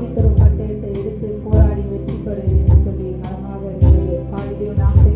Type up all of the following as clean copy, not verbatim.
ஆவித்தரும் பட்டயத்தை எடுத்து போராடி வெற்றி பெறு என்று சொல்லி அழகாக இருக்கிறது. பாடிய நாமத்தை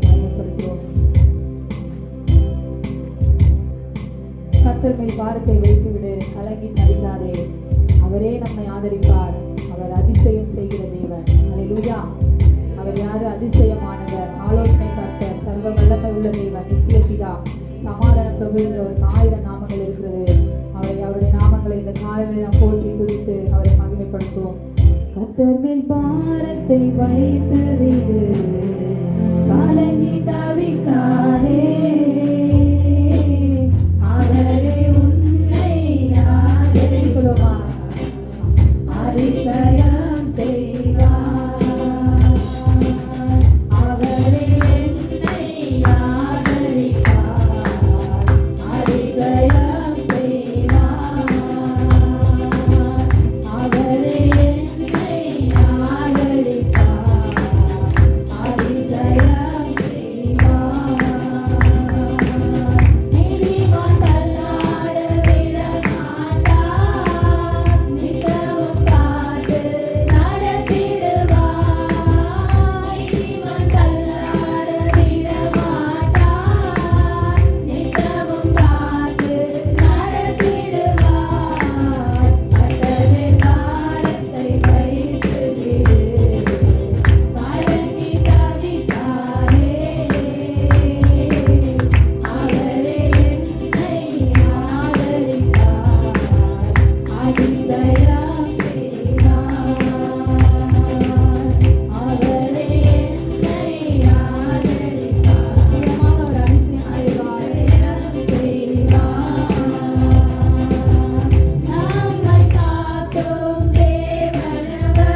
மகிமைப்படுத்துவோம். கர்த்தர் மேல் பாரத்தை வைத்துவிடு, கலங்கி தவிக்காதே. அவரே நம்மை ஆதரிப்பார். அவர் அதிசயம் செய்கிற தேவன். அல்லேலூயா. அவர் யாரு? அதிசயமானவர், ஆலோசனை கர்த்தர், சர்வ வல்லமை உள்ள தேவன், நித்திய பிதா, சமாதான பிரபு என்ற ஒரு 1000 நாமங்கள் இருக்கிறது. அவருடைய நாமங்களை இந்த காலையில் நாம் போற்றி துதித்து அவரை மகிமைப்படுத்துவோம். கர்த்தர் மேல் பாரத்தை வைத்து விடு, கலங்கி தவிக்காதே. அவரே உன்னை ஆதரிப்பார். அதிசயம் செய்வார். அவரே என்னை ஆதரிப்பார். அதிசயம் செய்வார். அவரே என்னை ஆதரிப்பார். அதிசயம் செய்வார். நீதிமான் தள்ளாட விட மாட்டார். நித்தமும் காத்து நடத்திடுவார். நீதிமான் தள்ளாட விட மாட்டார். நித்தமும் காத்து நடத்திடுவார். கர்த்தரே பாரத்தை வைத்து விடு, கலங்கி தவிக்காதே. அவரே என்னை ஆதரிப்பார். அதிசயம் செய்வார். அவரே என்னை ஆதரிப்பார். நிச்சயமாக அவர் அதிசயம் செய்வார். நம்மை காக்கும் தேவனவர்,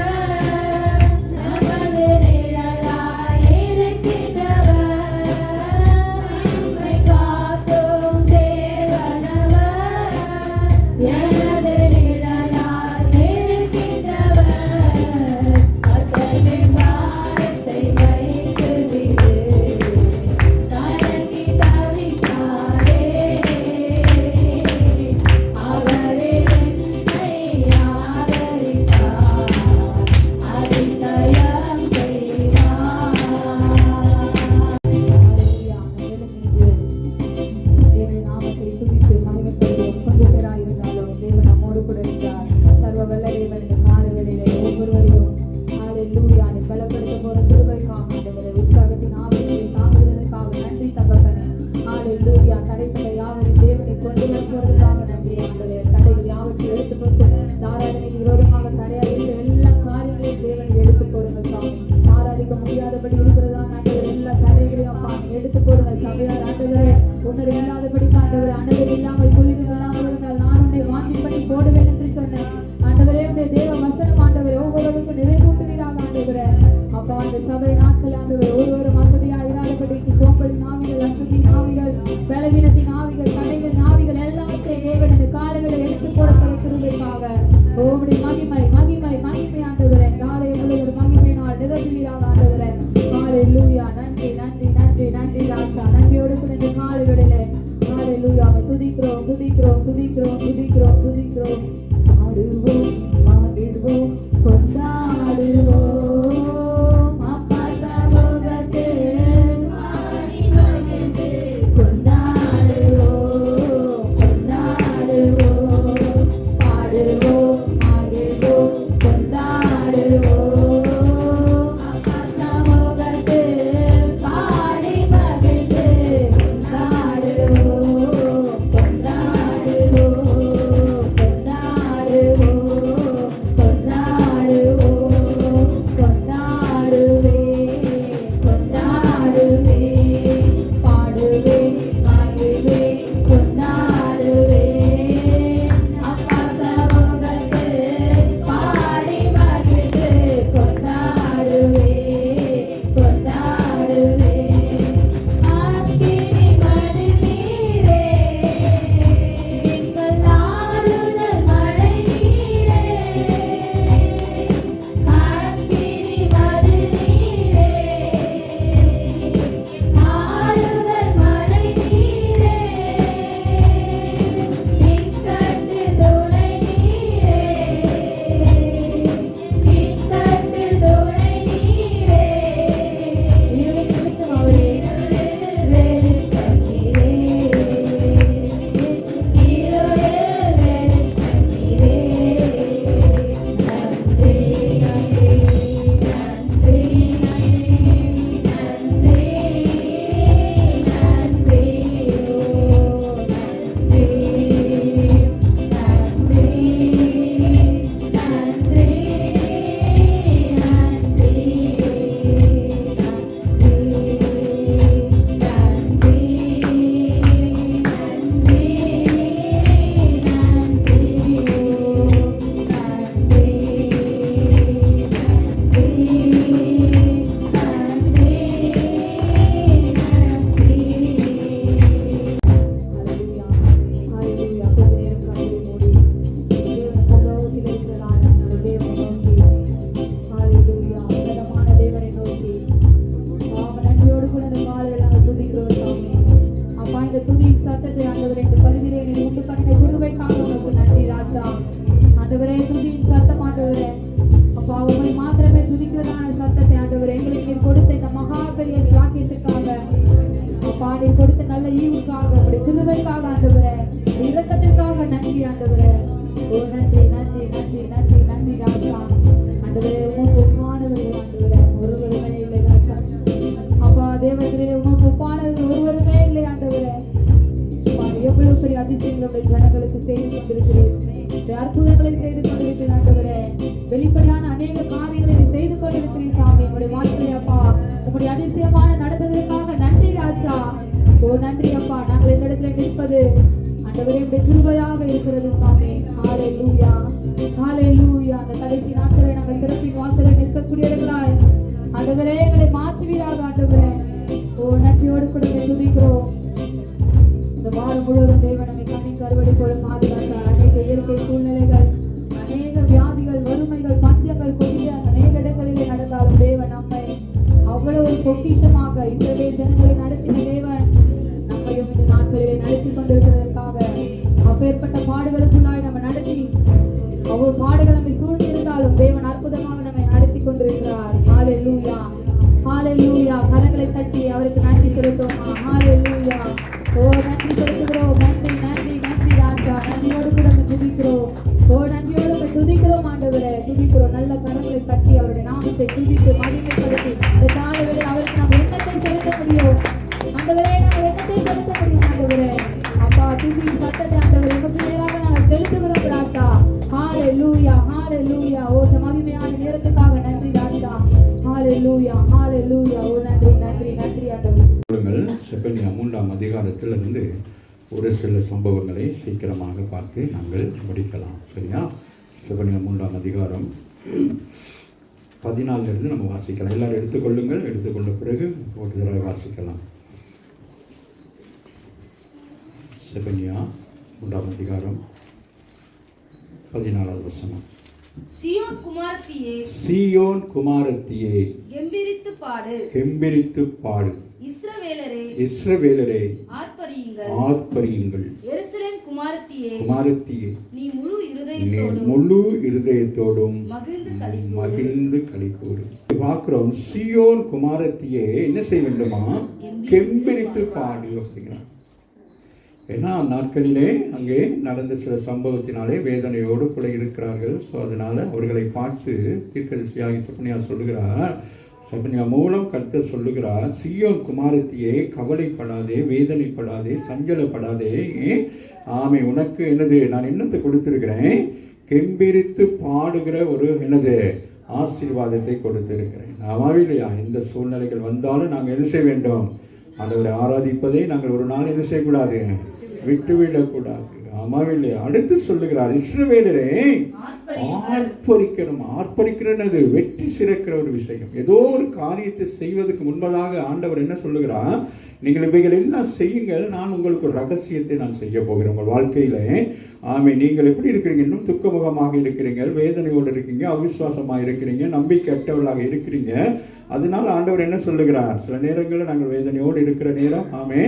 நமது நிழலாய் இருக்கின்றவர். நம்மை காக்கும் தேவனவர், எனது நிழலாய் இருக்கின்றவர். கர்த்தரின் பாரத்தை வைத்து விடு, கலங்கி தவிக்காதே. அவரே என்னை ஆதரிப்பார். அதிசயம் செய்வார். தேவனுடைய நாமத்தை துதித்து மகிமைப்படுத்துவோம். கொஞ்சம் பேராக இருந்தாலும் தேவன் நம்மோடு கூட இருக்கிறார். சர்வ வல்ல தேவன் இந்த கால வேளையிலே ஒவ்வொருவரையும் ஹல்லேலூயா பலப்படுத்த போற கிருபைக்காக ஆண்டவரே, உற்சாகத்தின் ஆவியை தாங்குவதற்காக நன்றி தகப்பனே. ஹல்லேலூயா. தடைகளை யாவரையும் தேவனை கொண்டு வர போவதற்காக நன்றி ஆண்டவரே. தடைகள் யாவற்றையும் எடுத்து போட்டு ஆராதனைக்கு விரோதமாக தடையாக இருந்த எல்லா காரியங்களையும் தேவனை எடுத்து போடுங்க சாமி. ஆராதிக்க முடியாதபடி இருக்கிறதா ஆண்டவரே, எல்லா தடைகளையும் அப்பா எடுத்து போடுங்க சபையார் ஆண்டவரே. உன்னர் இல்லாதபடி ஆண்டவரே, அனைவரும் இல்லாமல் குளிர்களாக இருந்தால் நான் உன்னை வாங்கி பண்ணி போடுவேன் என்று சொன்னேன் ஆண்டவரே. உடைய தேவ வசனம் ஆண்டவரே ஒவ்வொருவருக்கும் நிறைவேற்றுவீராக ஆண்டவரே. அப்பா அந்த சபை நாட்கள் ஆண்டவரே ஒருவரும் வசதியாக இராதபடிக்கு சோம்பலின் ஆவிகள், அசதியின் ஆவிகள், பலவீனத்தின் ஆவிகள், தடைகளின் ஆவிகள் எல்லாவற்றையும் தேவன் இந்த காலங்களை எடுத்து போடப்பட கிருபைக்காக உம்முடைய மகிமை மகிமை மகிமை ஆண்டவரே. நாளை முழுவதும் மகிமை நாள் நிரம்புவீராக ஆண்டவரே. ஹல்லேலூயா. நன்றி நன்றி நன்றி நன்றி ராஜா. நன்றியோடு கூட இந்த காலங்களிலே ஹல்லேலூயா துதிக்கிறோம் துதிக்கிறோம் துதிக்கிறோம் துதிக்கிறோம் துதிக்கிறோம். துதியின் சத்தம் ஆண்டவரே. அப்பா உம்மை மாத்திரமே துதிக்கிறதான சத்தத்தை ஆண்டவரே எங்களுக்கு நீர் கொடுத்த இந்த மகா பெரிய சாக்கியத்துக்காக, அப்பா நீர் கொடுத்த நல்ல ஈவுக்காக, உடைய கிருபைக்காக ஆண்டவரே, இரக்கத்திற்காக நன்றி ஆண்டவரே. ஓ நன்றி நன்றி நன்றி நன்றி நன்றி ராஜா. ஆண்டவரே உமக்கு ஒப்பானவர்கள் ஆண்டவரே ஒருவருமே இல்லை ராஜா. அப்பா தேவத்திலே உமக்கு ஒப்பானவர்கள் ஒருவருமே இல்லை ஆண்டவரே. எவ்வளவு பெரிய அதிசயங்களுடைய ஜனங்களுக்கு செய்து கொண்டிருக்கிறேன், அற்புதங்களை செய்து கொண்டிருக்கிறேன் ஆண்டவரே. வெளிப்படையான அநேக காரியங்களை செய்து கொண்டிருக்கிறேன் சாமி. உங்களுடைய வாழ்க்கையை அப்பா உங்களுடைய அதிசயமான நடந்ததற்காக நன்றி ராஜா. ஓ நன்றி அப்பா. நாங்கள் இந்த இடத்துல நிற்பது ஆண்டவரே உடைய கிருபையாக இருக்கிறது சாமி. ஹல்லேலூயா ஹல்லேலூயா. அந்த கடைசி நாட்களை நாங்கள் திறப்பின் வாசலை நிற்கக்கூடியவர்களாய் ஆண்டவரே எங்களை மாற்றுவீராக ஆண்டவரே. ஓ நன்றியோடு கூட துதிக்கிறோம். இந்த வாரம் முழுவதும் தேவன் நம்மை கண்ணின் கருவடி போல பாதுகாத்தார். அநேக இயற்கை சூழ்நிலைகள், அநேக வியாதிகள், வறுமைகள், பஞ்சங்கள், கொடிய அநேக இடங்களிலே நடந்தாலும் தேவன் நம்மை அவ்வளவு ஒரு பொக்கிஷமாக இஸ்ரவேல் ஜனங்களை நடத்தின தேவன் நம்மையும் இந்த நாட்களிலே நடத்தி கொண்டிருக்கிறதற்காக, அப்பேற்பட்ட பாடுகளுக்குள்ளாய் நம்ம நடத்தி அவ்வளவு பாடுகள் நம்மை சூழ்ந்திருந்தாலும் தேவன் அற்புதமாக நம்மை நடத்தி கொண்டிருக்கிறார். ஹல்லேலூயா ஹல்லேலூயா. கரங்களை தட்டி அவருக்கு நன்றி செலுத்துவோமா? ஹல்லேலூயா. ஓ நன்றி செலுத்துகிறோம். நன்றி நன்றி நன்றி ராஜா. நன்றியோடு கூட துதிக்கிறோம். ஓ நன்றியோடு துதிக்கிறோம் ஆண்டவரே, துதிக்கிறோம். நல்ல கரங்களை தட்டி அவருடைய நாமத்தை துதித்து மகிமைப்படுத்தி இந்த காலைகளில் அவருக்கு நாம் எண்ணத்தை செலுத்த முடியும் ஆண்டவரே. நாம் எண்ணத்தை செலுத்த முடியும் ஆண்டவரே. அப்பா துதியின் சத்தத்தை ஆண்டவரே உமக்கு நேராக நாங்கள் செலுத்துகிறோம் ராஜா. ஹல்லேலூயா ஹல்லேலூயா. ஓ இந்த மகிமையான நேரத்துக்காக நன்றி ராஜா. ஹல்லேலூயா ஹல்லேலூயா. ஓ நன்றி நன்றி நன்றி ஆண்டவரே. செப்பனியா 3ஆம் அதிகாரத்திலிருந்து ஒரு சில சம்பவங்களை சீக்கிரமாக பார்த்து நாங்கள் முடிக்கலாம். சரியா? செப்பனியா 3ஆம் அதிகாரம் 14 நம்ம வாசிக்கலாம். எல்லாரும் எடுத்துக்கொள்ளுங்கள். எடுத்துக்கொண்ட பிறகு ஒரு தடவை வாசிக்கலாம். செப்பனியா 3ஆம் அதிகாரம் 14வது வசனம். சீயோன் குமாரத்தியே, சீயோன் குமாரத்தியே, கெம்பீரித்து பாடு, கெம்பீரித்து பாடு. இஸ்ரவேலரே, இஸ்ரவேலரே, ஆர்ப்பரியுங்கள், ஆர்ப்பரியுங்கள். எருசலேம் குமாரத்தியே, குமாரத்தியே, நீ முழு இருதயத்தோடும், முழு இருதயத்தோடும் மகிழ்ந்து களிக்கூறு. பார்க்கிறோம், சீயோன் குமாரத்தியே என்ன செய்ய வேண்டுமா? கெம்பீரித்து பாடு அப்படிங்கிறார். ஏன்னா நாட்களிலே அங்கே நடந்த சில சம்பவத்தினாலே வேதனையோடு கூட இருக்கிறார்கள். ஸோ அதனால அவர்களை பார்த்து தீர்க்கதரிசியாகிய செப்பனியா சொல்லுகிறார். செப்பனியா மூலம் கர்த்தர் சொல்லுகிறார், சீயோன் குமாரத்தியே கவலைப்படாதே, வேதனைப்படாதே, சஞ்சலப்படாதே. ஆமை உனக்கு என்னது நான் என்னத்தை கொடுத்திருக்கிறேன்? கெம்பீரித்து பாடுகிற ஒரு என்னது ஆசீர்வாதத்தை கொடுத்திருக்கிறேன். ஆமாவே இல்லையா? இந்த சூழ்நிலைகள் வந்தாலும் நாங்கள் என்ன செய்ய வேண்டும்? ஆண்டவரை ஆராதிப்பதை நாங்கள் ஒரு நாள் என்ன செய்யக்கூடாது? விட்டுவிடக்கூடாது. ஆமாவே இல்லையா? அடுத்து சொல்லுகிறார், இஸ்ரவேலரே ஆர்ப்பரிக்கணும். ஆர்ப்பரிக்கிறது வெற்றி சிறக்கிற ஒரு விஷயம். ஏதோ ஒரு காரியத்தை செய்வதற்கு முன்பதாக ஆண்டவர் என்ன சொல்லுகிறார்? நீங்கள் இவைகள் எல்லாம் செய்யுங்கள், நான் உங்களுக்கு ஒரு ரகசியத்தை நான் செய்ய போகிறேன் உங்கள் வாழ்க்கையில. ஆமை நீங்கள் எப்படி இருக்கிறீங்க? இன்னும் துக்கமுகமாக இருக்கிறீங்க, வேதனையோடு இருக்கீங்க, அவிசுவாசமாக இருக்கிறீங்க, நம்பிக்கை அற்றவர்களாக இருக்கிறீங்க. அதனால ஆண்டவர் என்ன சொல்லுகிறார்? சில நேரங்களில் நாங்கள் வேதனையோடு இருக்கிற நேரம், ஆமே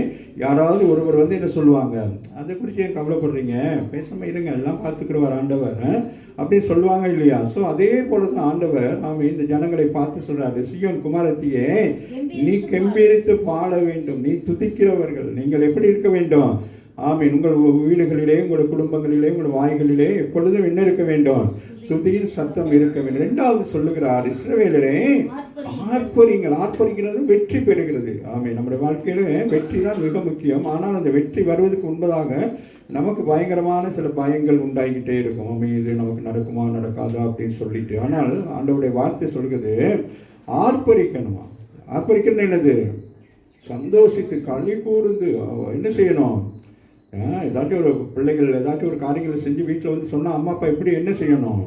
யாராவது ஒருவர் வந்து என்ன சொல்லுவாங்க, அதை குறித்து ஏன் கவலைப்படுறீங்க, பேசாமல் இருங்க, எல்லாம் பார்த்துக்கிறவார் ஆண்டவர் அப்படின்னு சொல்லுவாங்க இல்லையா? ஸோ அதே போல தான் ஆண்டவர் ஆமே இந்த ஜனங்களை பார்த்து சொல்றாரு, சீயோன் குமாரத்தியே நீ கெம்பீரித்து பாட வேண்டும், நீ துதிக்கிறவர்கள் நீங்கள் எப்படி இருக்க வேண்டும்? ஆமீன். உங்கள் வீடுகளிலே, உங்கள் குடும்பங்களிலே, உங்கள் வாய்களிலே எப்பொழுதும் என்ன இருக்க வேண்டும்? துதியின் சத்தம் இருக்க வேண்டும். இரண்டாவது சொல்லுகிறார், இஸ்ரவேலரே ஆர்ப்பரிங்கள். ஆர்ப்பரிக்கிறது வெற்றி பெறுகிறது. ஆமீன். நம்முடைய வாழ்க்கையில வெற்றி தான் மிக முக்கியம். ஆனால் அந்த வெற்றி வருவதற்கு முன்பதாக நமக்கு பயங்கரமான சில பயங்கள் உண்டாகிட்டே இருக்கும். ஆமீன், இது நமக்கு நடக்குமா நடக்காதா அப்படின்னு சொல்லிட்டு. ஆனால் ஆண்டவருடைய வார்த்தை சொல்கிறது, ஆர்ப்பரிக்கணுமா. ஆர்ப்பரிக்கணும் என்னது? சந்தோஷித்து களி கூர்ந்து என்ன செய்யணும்? ஏதாச்சும் ஒரு பிள்ளைகள் ஏதாச்சும் ஒரு காரியங்களை செஞ்சு வீட்டில் வந்து சொன்னால் அம்மா அப்பா எப்படி என்ன செய்யணும்?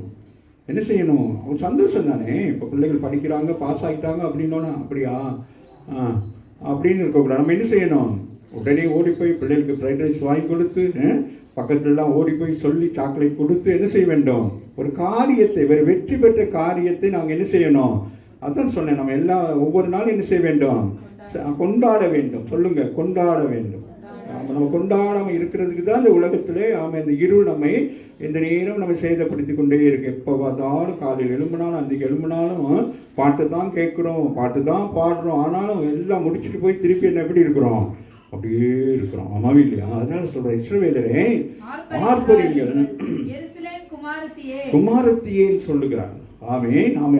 என்ன செய்யணும்? அவங்க சந்தோஷம் தானே. இப்போ பிள்ளைகள் படிக்கிறாங்க, பாஸ் ஆகிட்டாங்க அப்படின்னோன்னா அப்படியா அப்படின்னு இருக்கக்கூடாது. நம்ம என்ன செய்யணும்? உடனே ஓடி போய் பிள்ளைகளுக்கு ஃப்ரைட் ரைஸ் வாங்கி கொடுத்து, பக்கத்துலலாம் ஓடி போய் சொல்லி சாக்லேட் கொடுத்து என்ன செய்ய வேண்டும்? ஒரு காரியத்தை, ஒரு வெற்றி பெற்ற காரியத்தை நாங்கள் என்ன செய்யணும்? அதான் சொன்னேன், நம்ம ஒவ்வொரு நாளும் என்ன செய்ய வேண்டும்? கொண்டாட வேண்டும். சொல்லுங்க, கொண்டாட வேண்டும். நம்ம கொண்டாடாமல் இருக்கிறதுக்கு தான் இந்த உலகத்திலே இந்த இருள் நம்மை இந்த நேரம் நம்ம சேதப்படுத்தி கொண்டே இருக்கு. எப்போ பார்த்தாலும் காலையில் எழும்பினாலும் அன்றைக்கு எழும்பினாலும் பாட்டு தான் கேட்குறோம், பாட்டு தான் பாடுறோம். ஆனாலும் எல்லாம் முடிச்சுட்டு போய் திருப்பி என்ன எப்படி இருக்கிறோம்? அப்படியே இருக்கிறோம். ஆமாவே இல்லையா? அதனால சொல்கிறேன், இஸ்ரவேலரே ஆர்ப்பரிங்கள், குமாரத்தியேன்னு சொல்லுகிறாங்க.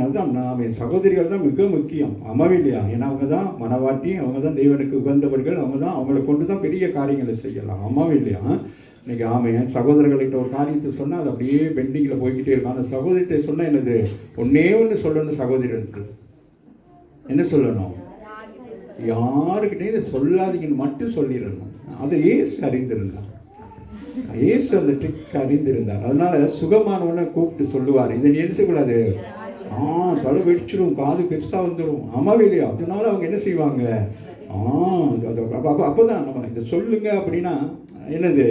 அதுதான் சகோதரிகள் தான் மிக முக்கியம். ஆமாவே இல்லையா? ஏன்னா அவங்க தான் மனவாட்டி, அவங்க தான் தேவனுக்கு உகந்தவர்கள், அவங்க தான் அவங்களை கொண்டு தான் பெரிய காரியங்களை செய்யலாம். ஆமாவே இல்லையா? இன்னைக்கு சகோதரர்கள்கிட்ட ஒரு காரியத்தை சொன்னால் அது அப்படியே பெண்டிங்கில் போய்கிட்டே இருக்கும். அந்த சகோதரிட்ட சொன்னால் என்னது? ஒன்னே ஒன்று சொல்லணும் சகோதரனுக்கு. என்ன சொல்லணும்? யாருக்கிட்டே இதை சொல்லாதீங்கன்னு மட்டும் சொல்லிடணும். அதை ஏசு அறிந்திருந்தார். ஏசு அந்த ட்ரிக் அறிந்திருந்தார். அதனால சுகமானவனை கூப்பிட்டு சொல்லுவார், இதை நீ எரிசக்கூடாது, தலை வெடிச்சிடும், காது பெருசாக வந்துடும். ஆமாவே இல்லையா? அதனால அவங்க என்ன செய்வாங்க? அப்போதான் நம்ம இதை சொல்லுங்க அப்படின்னா என்னது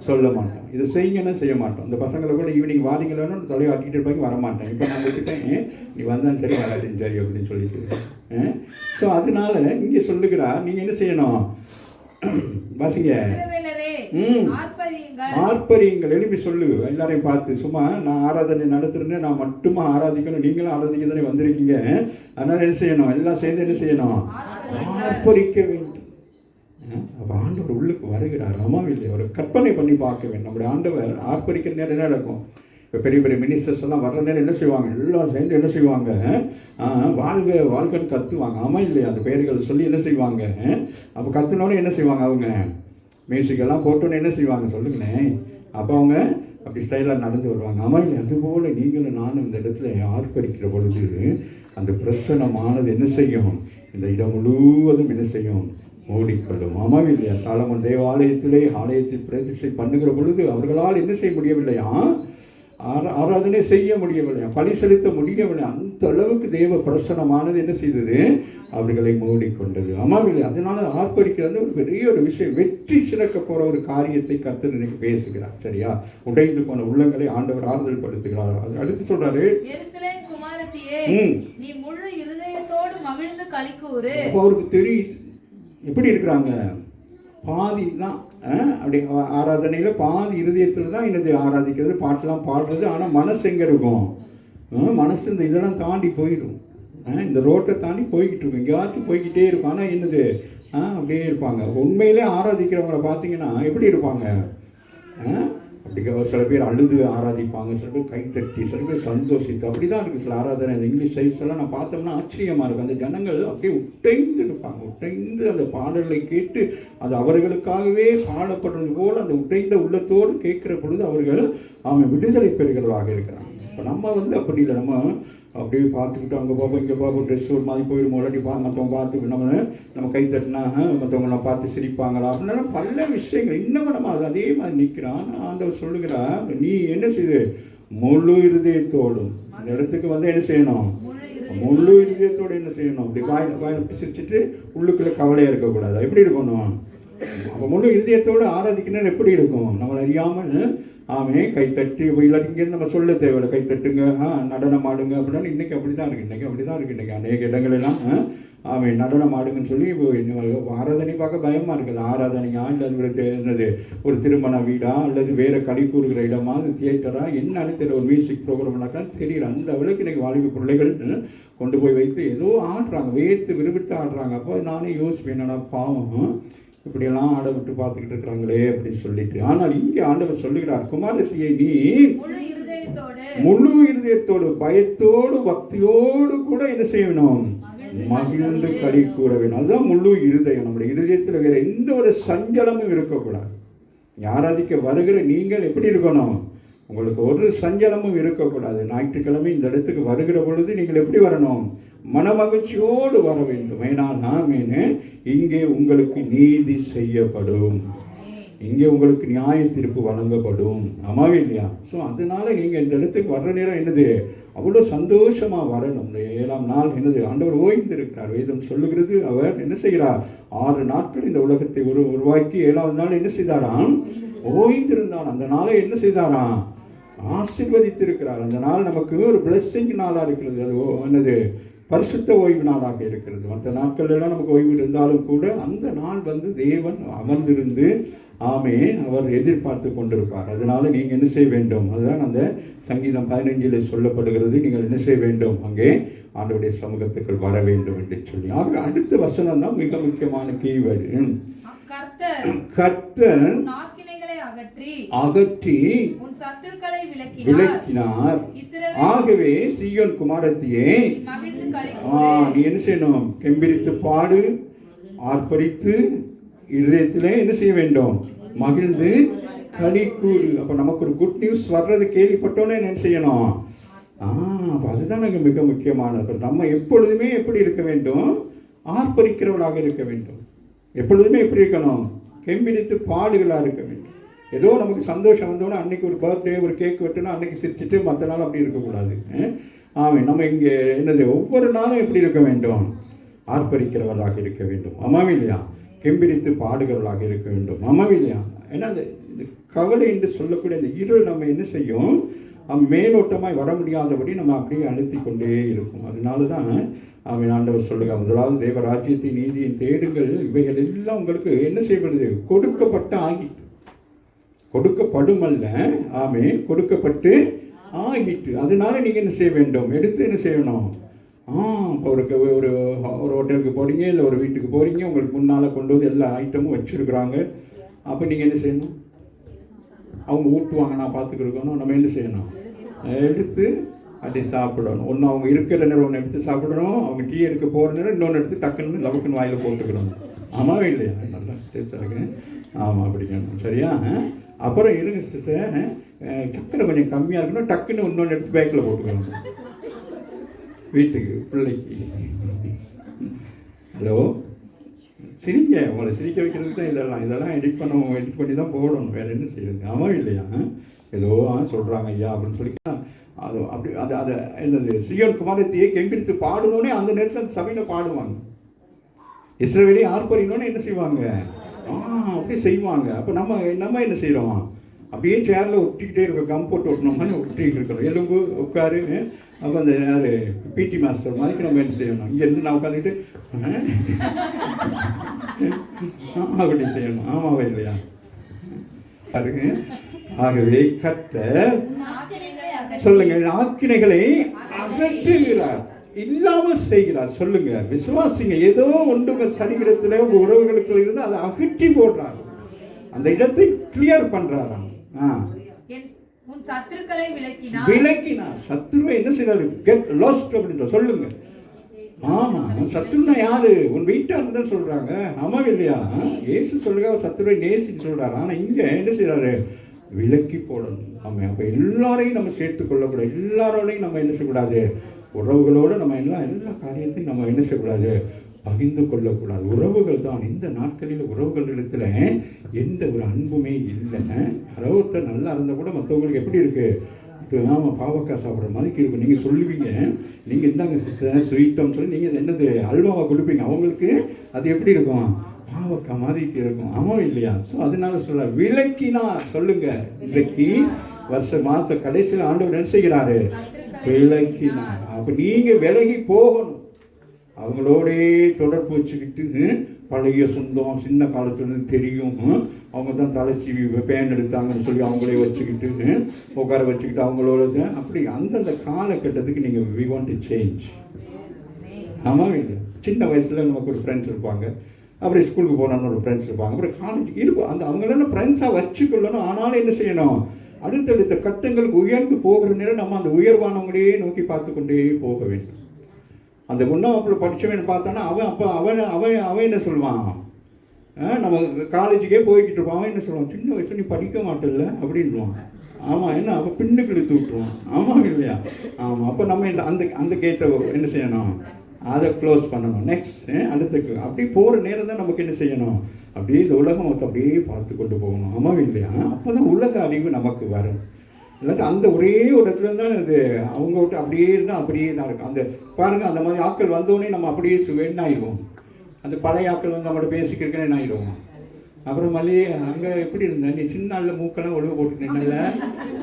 சொல்ல மாட்டோம், இதை செய்யுங்கன்னா செய்ய மாட்டோம். இந்த பசங்களை கூட ஈவினிங் வாரிங்களான்னு தலையை ஆட்டிக்கிட்டு இருப்பாங்க, வரமாட்டேன். இப்போ நான் வச்சுட்டேன், நீ வந்தான்னு சரி வராதுன்னு சரி அப்படின்னு சொல்லிட்டு. ஸோ அதனால இங்கே சொல்லுகிறா, நீங்கள் என்ன செய்யணும்? வாசிங்க. ஆர்ப்பரியுங்கள், எழுப்பி சொல்லு எல்லாரையும் பார்த்து. சும்மா நான் ஆராதனை நடத்துறேன்னு நான் மட்டுமா ஆராதிக்கணும், நீங்களும் ஆராதிக்க தானே வந்திருக்கீங்க. அதனால என்ன செய்யணும்? எல்லாம் சேர்ந்து என்ன செய்யணும்? ஆர்ப்பரிக்க வேண்டும். அப்போ ஆண்டவர் உள்ளுக்கு வருகிறார். ஆமாவே இல்லையா? ஒரு கற்பனை பண்ணி பார்க்க வேண்டும். நம்முடைய ஆண்டவர் ஆர்ப்பரிக்கிற நேரம் என்ன நடக்கும்? இப்போ பெரிய பெரிய மினிஸ்டர்ஸ் எல்லாம் வர்ற நேரம் என்ன செய்வாங்க? எல்லாம் சேர்ந்து என்ன செய்வாங்க? வாழ்க வாழ்கன்னு கத்துவாங்க. ஆமாம் இல்லையா? அந்த பெயர்கள் சொல்லி என்ன செய்வாங்க? அப்போ கத்துனோன்னு என்ன செய்வாங்க? அவங்க மியூசிக்கெல்லாம் போட்டோன்னு என்ன செய்வாங்க சொல்லுங்கண்ணே? அப்போ அவங்க அப்படி ஸ்டைலாக நடந்து வருவாங்க. ஆமாம் இல்லையா? அதுபோல் நீங்களும் நானும் இந்த இடத்துல ஆர்ப்பரிக்கிற பொழுது அந்த பிரசனமானது என்ன செய்யும்? இந்த இடம் முழுவதும் என்ன செய்யும்? மூடிக்கொள்ளும். ஆமாம் இல்லையா? சாலமோன் தேவாலயத்திலே ஆலயத்தில் பிரதிஷ்டை பண்ணுகிற பொழுது அவர்களால் என்ன செய்ய முடியவில்லையா? ஆராதனை செய்ய முடியவில்லையா? பலி செலுத்த முடியவில்லை. அந்த அளவுக்கு தேவ பிரசனமானது என்ன செய்தது? அவர்களை மூடிக்கொண்டது. ஆமாம் இல்லையா? அதனால ஆர்ப்பரிக்கிறது ஒரு பெரிய ஒரு விஷயம். வெற்றி சிறக்க போகிற ஒரு காரியத்தை கர்த்தர் இன்னைக்கு பேசுகிறார். சரியா? உடைந்து போன உள்ளங்களை ஆண்டவர் ஆறுதல் படுத்துகிறார். அது அடுத்து சொல்றாரு, அவருக்கு தெரியும் எப்படி இருக்கிறாங்க. பாதி தான் அப்படி ஆராதனையில் பாதி இருதயத்தில் தான் என்னது ஆராதிக்கிறது, பாட்டெல்லாம் பாடுறது. ஆனால் மனசு எங்கே இருக்கும்? மனசு இந்த இதெல்லாம் தாண்டி போயிடும். இந்த ரோட்டை தாண்டி போய்கிட்டு இருக்கும், எங்கேயாச்சும் போய்கிட்டே இருக்கும். ஆனால் என்னது அப்படியே இருப்பாங்க. உண்மையிலே ஆராதிக்கிறவங்களை பார்த்தீங்கன்னா எப்படி இருப்பாங்க? அப்படி சில பேர் அழுது ஆராதிப்பாங்க, சில பேர் கைத்தட்டி, சில பேர் சந்தோஷித்து, அப்படி தான் இருக்குது சில ஆராதனை. அந்த இங்கிலீஷ் சைட்ஸ் எல்லாம் நான் பார்த்தோம்னா ஆச்சரியமாக இருக்கும். அந்த ஜனங்கள் அப்படியே உட்டைந்து இருப்பாங்க. உட்டைந்து அந்த பாடல்களை கேட்டு அது அவர்களுக்காகவே பாடப்படுறது போல் அந்த உட்டைந்த உள்ளத்தோடு கேட்குற பொழுது அவர்கள் விடுதலை பெறுகிறதாக இருக்கிறாங்க. இப்போ நம்ம அப்படி இல்லை. நம்ம அப்படியே பார்த்துக்கிட்டு அங்கே பார்ப்போம், இங்கே பார்ப்போம், ட்ரெஸ் ஒரு மாதிரி போயிடும், இல்லாட்டி மற்றவங்க பார்த்து நம்ம கை தட்டினா மற்றவங்கள பார்த்து சிரிப்பாங்களா அப்படின்னா பல விஷயங்கள். இன்னமும் நம்ம அதே மாதிரி நிற்கிறான். ஆண்டவர் சொல்லுகிறா, நீ என்ன செய்து முழு இருதயத்தோடும் இந்த இடத்துக்கு என்ன செய்யணும்? முழு இருதயத்தோடு என்ன செய்யணும்? அப்படி வாய் சிரிச்சுட்டு உள்ளுக்குள்ள கவலையாக இருக்கக்கூடாது. எப்படி இருக்கணும்? அப்போ முழு இருதயத்தோடு ஆராதிக்கணும்னு எப்படி இருக்கும்? நம்மளை அறியாமல் கை தட்டி இல்லாட்டி இங்கேருந்து நம்ம சொல்ல தேவையில்லை, கை தட்டுங்க, நடனம் ஆடுங்க அப்படின்னா. இன்றைக்கி அப்படி தான் இருக்குது. இன்றைக்கி அநேக இடங்களெல்லாம் நடனம் ஆடுங்கன்னு சொல்லி ஆராதனை பார்க்க பயமாக இருக்குது. ஆராதனையா இல்லை அது என்னது ஒரு திருமண வீடா அல்லது வேறு களி கூறுகிற இடமா, அது தியேட்டரா, என்னன்னு தெரியல, ஒரு மியூசிக் ப்ரோக்ராம்னாக்கா தெரியல. அந்த அளவுக்கு இன்றைக்கி வாலிப பிள்ளைகள் கொண்டு போய் வைத்து ஏதோ ஆடுறாங்க, வேர்த்து விரும்பிட்டு ஆடுறாங்க. அப்போ நானே யோசிப்பேன், என்னடா பாவம் இப்படியெல்லாம் ஆட விட்டு பார்த்துக்கிட்டு இருக்கிறாங்களே அப்படின்னு சொல்லிட்டு. ஆனால் இங்கே ஆண்டவர் சொல்லுகிறார், குமாரத்தியை நீ முழு இருதயத்தோடு பயத்தோடு பக்தியோடு கூட என்ன செய்யணும்? மகிழ்ந்து களி கூற வேணும். அதுதான் முழு இருதயம். நம்முடைய இருதயத்தில் வேற எந்த ஒரு சஞ்சலமும் இருக்கக்கூடாது. ஆராதிக்க வருகிற நீங்கள் எப்படி இருக்கணும்? உங்களுக்கு ஒரு சஞ்சலமும் இருக்கக்கூடாது. ஞாயிற்றுக்கிழமை இந்த இடத்துக்கு வருகிற பொழுது நீங்கள் எப்படி வரணும்? மனமகிழ்ச்சியோடு வர வேண்டும். ஏன்னா இங்கே உங்களுக்கு நீதி செய்யப்படும், இங்கே உங்களுக்கு நியாய தீர்ப்பு வழங்கப்படும். ஆமாவே இல்லையா? ஸோ அதனால நீங்கள் இந்த இடத்துக்கு வர்ற நேரம் என்னது அவ்வளோ சந்தோஷமாக வரணும். இந்த 7ஆம் நாள் என்னது ஆண்டவர் ஓய்ந்திருக்கிறார். வேதம் சொல்லுகிறது, அவர் என்ன செய்கிறார்? 6 நாட்கள் இந்த உலகத்தை உருவாக்கி 7ஆவது நாள் என்ன செய்தாராம்? ஓய்ந்திருந்தான். அந்த நாளை என்ன செய்தாராம்? ஆசீர்வதித்திருக்கிறார். அந்த நாள் நமக்கு ஒரு பிளெஸ்ஸிங் நாளாக இருக்கிறது. அது என்னது பரிசுத்த ஓய்வு நாளாக இருக்கிறது. மற்ற நாட்கள் எல்லாம் நமக்கு ஓய்வு இருந்தாலும் கூட அந்த நாள் தேவன் அமர்ந்திருந்து அவர் எதிர்பார்த்து கொண்டிருப்பார். அதனால நீங்கள் என்ன செய்ய வேண்டும்? அதுதான் அந்த சங்கீதம் 15 சொல்லப்படுகிறது. நீங்கள் என்ன செய்ய வேண்டும்? அங்கே ஆண்டவருடைய சமூகத்துக்குள் வர வேண்டும் என்று சொல்லி. அடுத்த வசனம் தான் மிக முக்கியமான கீவேர்டு. கர்த்தர் அகற்றி விலக்கினார். ஆகவே சீயோன் குமாரத்தியே, நீ என்ன செய்யணும்? கெம்பீரித்து பாடு, ஆர்ப்பரித்து இருதயத்திலே என்ன செய்ய வேண்டும்? மகிழ்ந்து களி கூறு. அப்ப நமக்கு ஒரு குட் நியூஸ் வர்றது கேள்விப்பட்டோன்னே என்ன செய்யணும்? அப்ப அதுதான் மிக முக்கியமானது. நம்ம எப்பொழுதுமே எப்படி இருக்க வேண்டும்? ஆர்ப்பரிக்கிறவர்களாக இருக்க வேண்டும். எப்பொழுதுமே எப்படி இருக்கணும்? கெம்பீரித்து பாடுகளாக இருக்க வேண்டும். ஏதோ நமக்கு சந்தோஷம் வந்தோன்னா அன்னைக்கு ஒரு பர்த்டே, ஒரு கேக் வெட்டுனா அன்னைக்கு சிரிச்சுட்டு மற்ற நாள் அப்படி இருக்கக்கூடாது. நம்ம இங்கே என்னது? ஒவ்வொரு நாளும் எப்படி இருக்க வேண்டும்? ஆர்ப்பரிக்கிறவர்களாக இருக்க வேண்டும். ஆமாம் இல்லையா? கெம்பீரித்து பாடுகிறவர்களாக இருக்க வேண்டும். ஆமாம் இல்லையா? ஏன்னா இந்த கவலை என்று சொல்லக்கூடிய இந்த இருள் நம்ம என்ன செய்யும்? மேலோட்டமாய் வர முடியாதபடி நம்ம அப்படியே அழுத்தி கொண்டே இருக்கும். அதனால தான் ஆண்டவர் சொல்லுங்க, முதலாவது தேவராஜ்யத்தை நீதியை தேடுங்கள், இவைகள் எல்லாம் உங்களுக்கு என்ன செய்வது? கொடுக்கப்பட்ட ஆகிட்டு, கொடுக்கப்படும் அல்ல, கொடுக்கப்பட்டு ஆகிட்டு. அதனால நீங்கள் என்ன செய்ய வேண்டும்? எடுத்து என்ன செய்யணும்? ஒரு ஹோட்டலுக்கு போகிறீங்க, இல்லை ஒரு வீட்டுக்கு போகிறீங்க, உங்களுக்கு முன்னால் கொண்டு வந்து எல்லா ஐட்டமும் வச்சுருக்குறாங்க. அப்போ நீங்கள் என்ன செய்யணும்? அவங்க ஊட்டுவாங்க, நான் பார்த்துக்கிருக்கணும். நம்ம என்ன செய்யணும்? எடுத்து அப்படி சாப்பிடணும். ஒன்று அவங்க இருக்கிற நேரம் ஒன்று எடுத்து சாப்பிடணும், அவங்க டீ எடுக்க போகிற நேரம் இன்னொன்று எடுத்து டக்குன்னு லவக்குன்னு வாயில் போட்டுக்கணும். ஆமாவே இல்லையா? நல்லா டேஸ்டாக இருக்கு. அப்படிங்கணும். சரியா? அப்புறம் இருங்க சிஸ்டர், சக்கரை கொஞ்சம் கம்மியாக இருக்கணும், டக்குன்னு இன்னொன்று எடுத்து பேக்கில் போட்டுக்கணும் வீட்டுக்கு, பிள்ளைக்கு. ஹலோ, சிரிங்க. உங்களை சிரிக்க வைக்கிறதுக்கு தான் இதெல்லாம் எடிட் பண்ணி தான் போடணும். வேறு என்ன செய்யுது? ஆமாம் இல்லையா? ஏதோ சொல்கிறாங்க ஐயா அப்படின்னு சொல்லி அது அப்படி அதை என்னது? சீயோன் குமாரத்தியை கெம்பீரித்து பாடணுன்னே அந்த நேரத்தில் அந்த சபையில் பாடுவாங்க. இஸ்ரவேலை ஆர்ப்பரிக்கணும்னு என்ன செய்வாங்க? அப்படி செய்வாங்க. அப்போ நம்ம என்ன செய்கிறோம்? அப்படியே சேரில் ஒட்டிக்கிட்டே இருக்கோம். கம் போட்டு ஒட்டின மாதிரி ஒட்டிக்கிட்டு இருக்கிறோம். எலும்பு உட்காரு. அப்போ அந்த யார் பிடி மாஸ்டர் மாதிரி நம்ம என்ன செய்யணும்? இங்கே இருந்து நான் உட்காந்துக்கிட்டு அப்படி செய்யணும். ஆமாவா இல்லையா? பாருங்க. ஆகவே கர்த்தர் சொல்லுங்க, ஆக்கினைகளை அகற்றுகிறார், இல்லாமல் செய்கிறார். சொல்லுங்க, விசுவாசிங்க. ஏதோ ஒன்று சரீரத்தில் உங்க உறவுகளுக்குள்ள இருந்து அதை அகற்றி போடுறாரு, அந்த இடத்தை கிளியர் பண்றாராம். விலக்கினார். சத்துருவை என்ன செய்யறாரு? கெட் லாஸ்ட் அப்படின்ற. சொல்லுங்க. சத்துருனா யாரு? உன் வீட்டார் தான் சொல்றாங்க. ஆமா இல்லையா? இயேசு சொல்லுங்க, சத்துருவை நேசின்னு சொல்றாரு. ஆனா இங்க என்ன செய்யறாரு? விலக்கி போடணும். அப்ப எல்லாரையும் நம்ம சேர்த்து கொள்ளக்கூடாது. எல்லாரோடையும் நம்ம என்ன செய்யக்கூடாது? உறவுகளோடு நம்ம எல்லா காரியத்தையும் நம்ம என்ன செய்யக்கூடாது? பகிர்ந்து கொள்ளக்கூடாது. உறவுகள் தான் இந்த நாட்களில் உறவுகளிடத்துல எந்த ஒரு அன்புமே இல்லை. யாரோத்த நல்லா இருந்தால் கூட மற்றவங்களுக்கு எப்படி இருக்கு? பாவக்காய் சாப்பிட்ற மாதிரி இருக்கும். நீங்கள் சொல்லுவீங்க, நீங்கள் இந்தாங்க சிஸ்டர் ஸ்வீட்டம்னு சொல்லி நீங்கள் என்னது அல்வாவை கொடுப்பீங்க. அவங்களுக்கு அது எப்படி இருக்கும்? பாவக்காய் மாதிரி இருக்கும். ஆமாம் இல்லையா? ஸோ அதனால சொல்ல விலக்கினா. சொல்லுங்க, விலக்கி மாச கடைசியில் ஆண்டவர் என்ன செய்கிறாரு? விலக்கினார். அப்போ நீங்கள் விலகி போகணும். அவங்களோடே தொடர்பு வச்சுக்கிட்டு பழைய சொந்தம் சின்ன காலத்துலேருந்து தெரியும், அவங்க தான் தலைச்சீவி பேன் எடுத்தாங்கன்னு சொல்லி அவங்களே வச்சுக்கிட்டு உட்கார வச்சுக்கிட்டு அவங்களோட அப்படி அந்தந்த காலகட்டத்துக்கு நீங்கள் வி வாண்ட் டு சேஞ்ச். ஆமாம் இல்லை? சின்ன வயசில் நமக்கு ஒரு ஃப்ரெண்ட்ஸ் இருப்பாங்க, அப்புறம் ஸ்கூலுக்கு போனோன்னு ஒரு ஃப்ரெண்ட்ஸ் இருப்பாங்க, அப்புறம் காலேஜ் இருக்கும். அந்த அவங்களெல்லாம் ஃப்ரெண்ட்ஸாக வச்சுக்கொள்ளணும். ஆனாலும் என்ன செய்யணும்? அடுத்தடுத்த கட்டங்களுக்கு உயர்ந்து போகிற நேரம் நம்ம அந்த உயர்வானவங்களையே நோக்கி பார்த்து கொண்டே போக வேண்டும். அந்த ஒன்றாம் படித்தவன் பார்த்தானா அவன் என்ன சொல்லுவான்? நம்ம காலேஜுக்கே போய்கிட்டு இருப்பான். அவன் என்ன சொல்லுவான்? சின்ன வயசு நீ படிக்க மாட்டேல்ல அப்படின்வான். ஆமாம், என்ன அவன் பின்னுக்கு இழுத்து விட்டுருவான். ஆமாம் இல்லையா? ஆமாம். அப்போ நம்ம அந்த கேட்டை என்ன செய்யணும்? அதை க்ளோஸ் பண்ணணும். நெக்ஸ்ட் அடுத்துக்கு அப்படி போகிற நேரம் தான் நமக்கு என்ன செய்யணும்? அப்படியே இந்த உலகம் அப்படியே பார்த்து கொண்டு போகணும். ஆமாம் இல்லையா? அப்போ தான் உலக அறிவு நமக்கு வரும். இல்லாட்டி அந்த ஒரே ஒரு இடத்துல தான் இது அவங்க விட்டு அப்படியே இருந்தால் அப்படியே தான் இருக்கும். அந்த பாருங்கள், அந்த மாதிரி ஆட்கள் வந்தோடனே நம்ம அப்படியே என்ன ஆயிடுவோம்? அந்த பழைய ஆட்கள் வந்து நம்மளோட பேசிக்கிறதுன்னு என்ன ஆயிடுவோம்? அப்புறம் மல்லியே அங்கே எப்படி இருந்தேன்? நீ சின்ன நாளில் மூக்கெல்லாம் ஒழுங்கு போட்டுக்கிட்டேன்ல,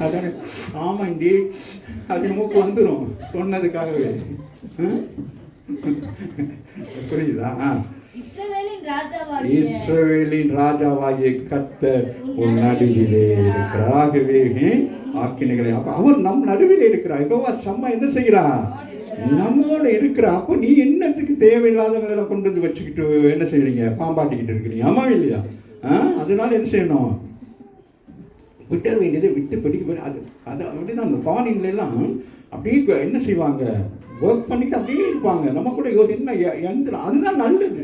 அதானே? ஆமாண்டி, அது மூக்கு வந்துடும் சொன்னதுக்காகவே. புரியுதா? இஸ்ரவேலின் ராஜாவாகிய இஸ்ரவேலின் ராஜாவாகிய கர்த்தர் உன் நடுவிலே இருக்கிறார். ஆகவே ஆக்கினைகளை அப்ப அவர் நம் நடுவிலே இருக்கிறார். யெகோவா சம்மா என்ன செய்கிறார்? நம்மோட இருக்கிறா. அப்போ நீ என்னத்துக்கு தேவையில்லாதவங்களை கொண்டு வந்து வச்சுக்கிட்டு என்ன செய்றீங்க? பாம்பாட்டிக்கிட்டு இருக்கிறீங்க. ஆமா இல்லையா? அதனால என்ன செய்யணும்? விட்ட வேண்டியதை விட்டு படிக்க. அது அப்படிதான் அந்த பானிங்களெல்லாம் அப்படியே என்ன செய்வாங்க? ஒர்க் பண்ணிட்டு அப்படியே இருப்பாங்க. நம்ம கூட என்ன எந்திரம், அதுதான் நல்லது.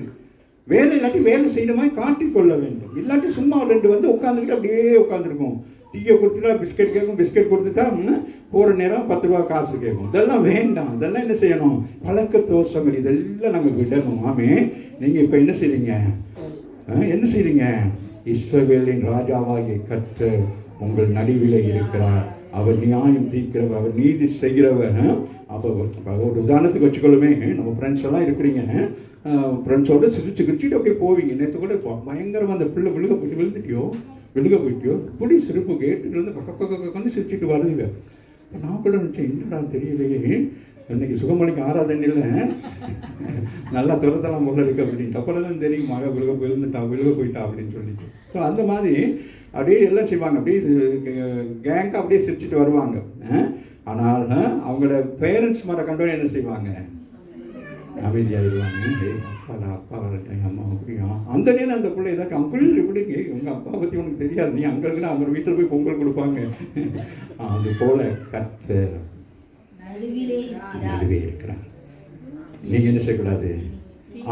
வேலை இல்லாட்டி வேலை செய்யற மாதிரி காட்டிக்கொள்ள வேண்டும். இல்லாட்டி சும்மா 2 வந்து உட்காந்துக்கிட்டு அப்படியே உட்காந்துருக்கும். டீயை கொடுத்துட்டா பிஸ்கட் கேட்கும், பிஸ்கட் கொடுத்துட்டா போகிற நேரம் 10 ரூபா காசு கேட்கும். இதெல்லாம் வேண்டாம். இதெல்லாம் என்ன செய்யணும்? பழக்க தோஷங்கள் இதெல்லாம் நாங்கள் விடணும். ஆமே, நீங்கள் இப்போ என்ன செய்றீங்க? என்ன செய்றீங்க? இஸ்ரவேலின் ராஜாவாகிய கர்த்தர் உங்கள் நடுவிலே இருக்கிறார். அவர் நியாயம் தீர்க்கிறவர், அவர் நீதி செய்கிறவர். அப்போ ஒரு உதாரணத்துக்கு வச்சுக்கொள்ளுமே, நம்ம ஃப்ரெண்ட்ஸ் எல்லாம் இருக்கிறீங்க. ஃப்ரெண்ட்ஸோடு சிரிச்சுட்டு அப்படியே போவீங்க. நேற்று கூட பயங்கரமாக அந்த பிள்ளை விழுக போயிட்டியோ இப்படி சிரிப்பு கேட்டுலேருந்து பக்கம் சிரிச்சுட்டு வருதுங்க. நான் கூட நினச்சேன், என்னடா தெரியலையே, இன்னைக்கு சுகமணிக்கு ஆராதனையில் நல்லா துரத்தலாம் போல இருக்கு அப்படின்ட்டு. அப்புறம் தான் தெரியும் மழை விழுக போயிட்டா அப்படின்னு சொல்லிட்டு. ஸோ அந்த மாதிரி அப்படியே எல்லாம் செய்வாங்க. அப்படியே கேங்காக அப்படியே சிரிச்சுட்டு வருவாங்க. ஆனால் அவங்களோட பேரண்ட்ஸ் மாதிரி கண்டோன்னு என்ன செய்வாங்க? அமைதியாகிடுவாங்க. அப்பா வரட்டேன், அம்மா அப்படியா? அந்த நேரம் அந்த பிள்ளை ஏதாச்சும் அங்குள் எப்படிங்க உங்கள் அப்பா பற்றி உனக்கு தெரியாது, நீ அங்கே அவங்க வீட்டில் போய் பொங்கல் கொடுப்பாங்க. அது போல கர்த்தர் நடுவே இருக்கிறார். நீங்க என்ன செய்யக்கூடாது?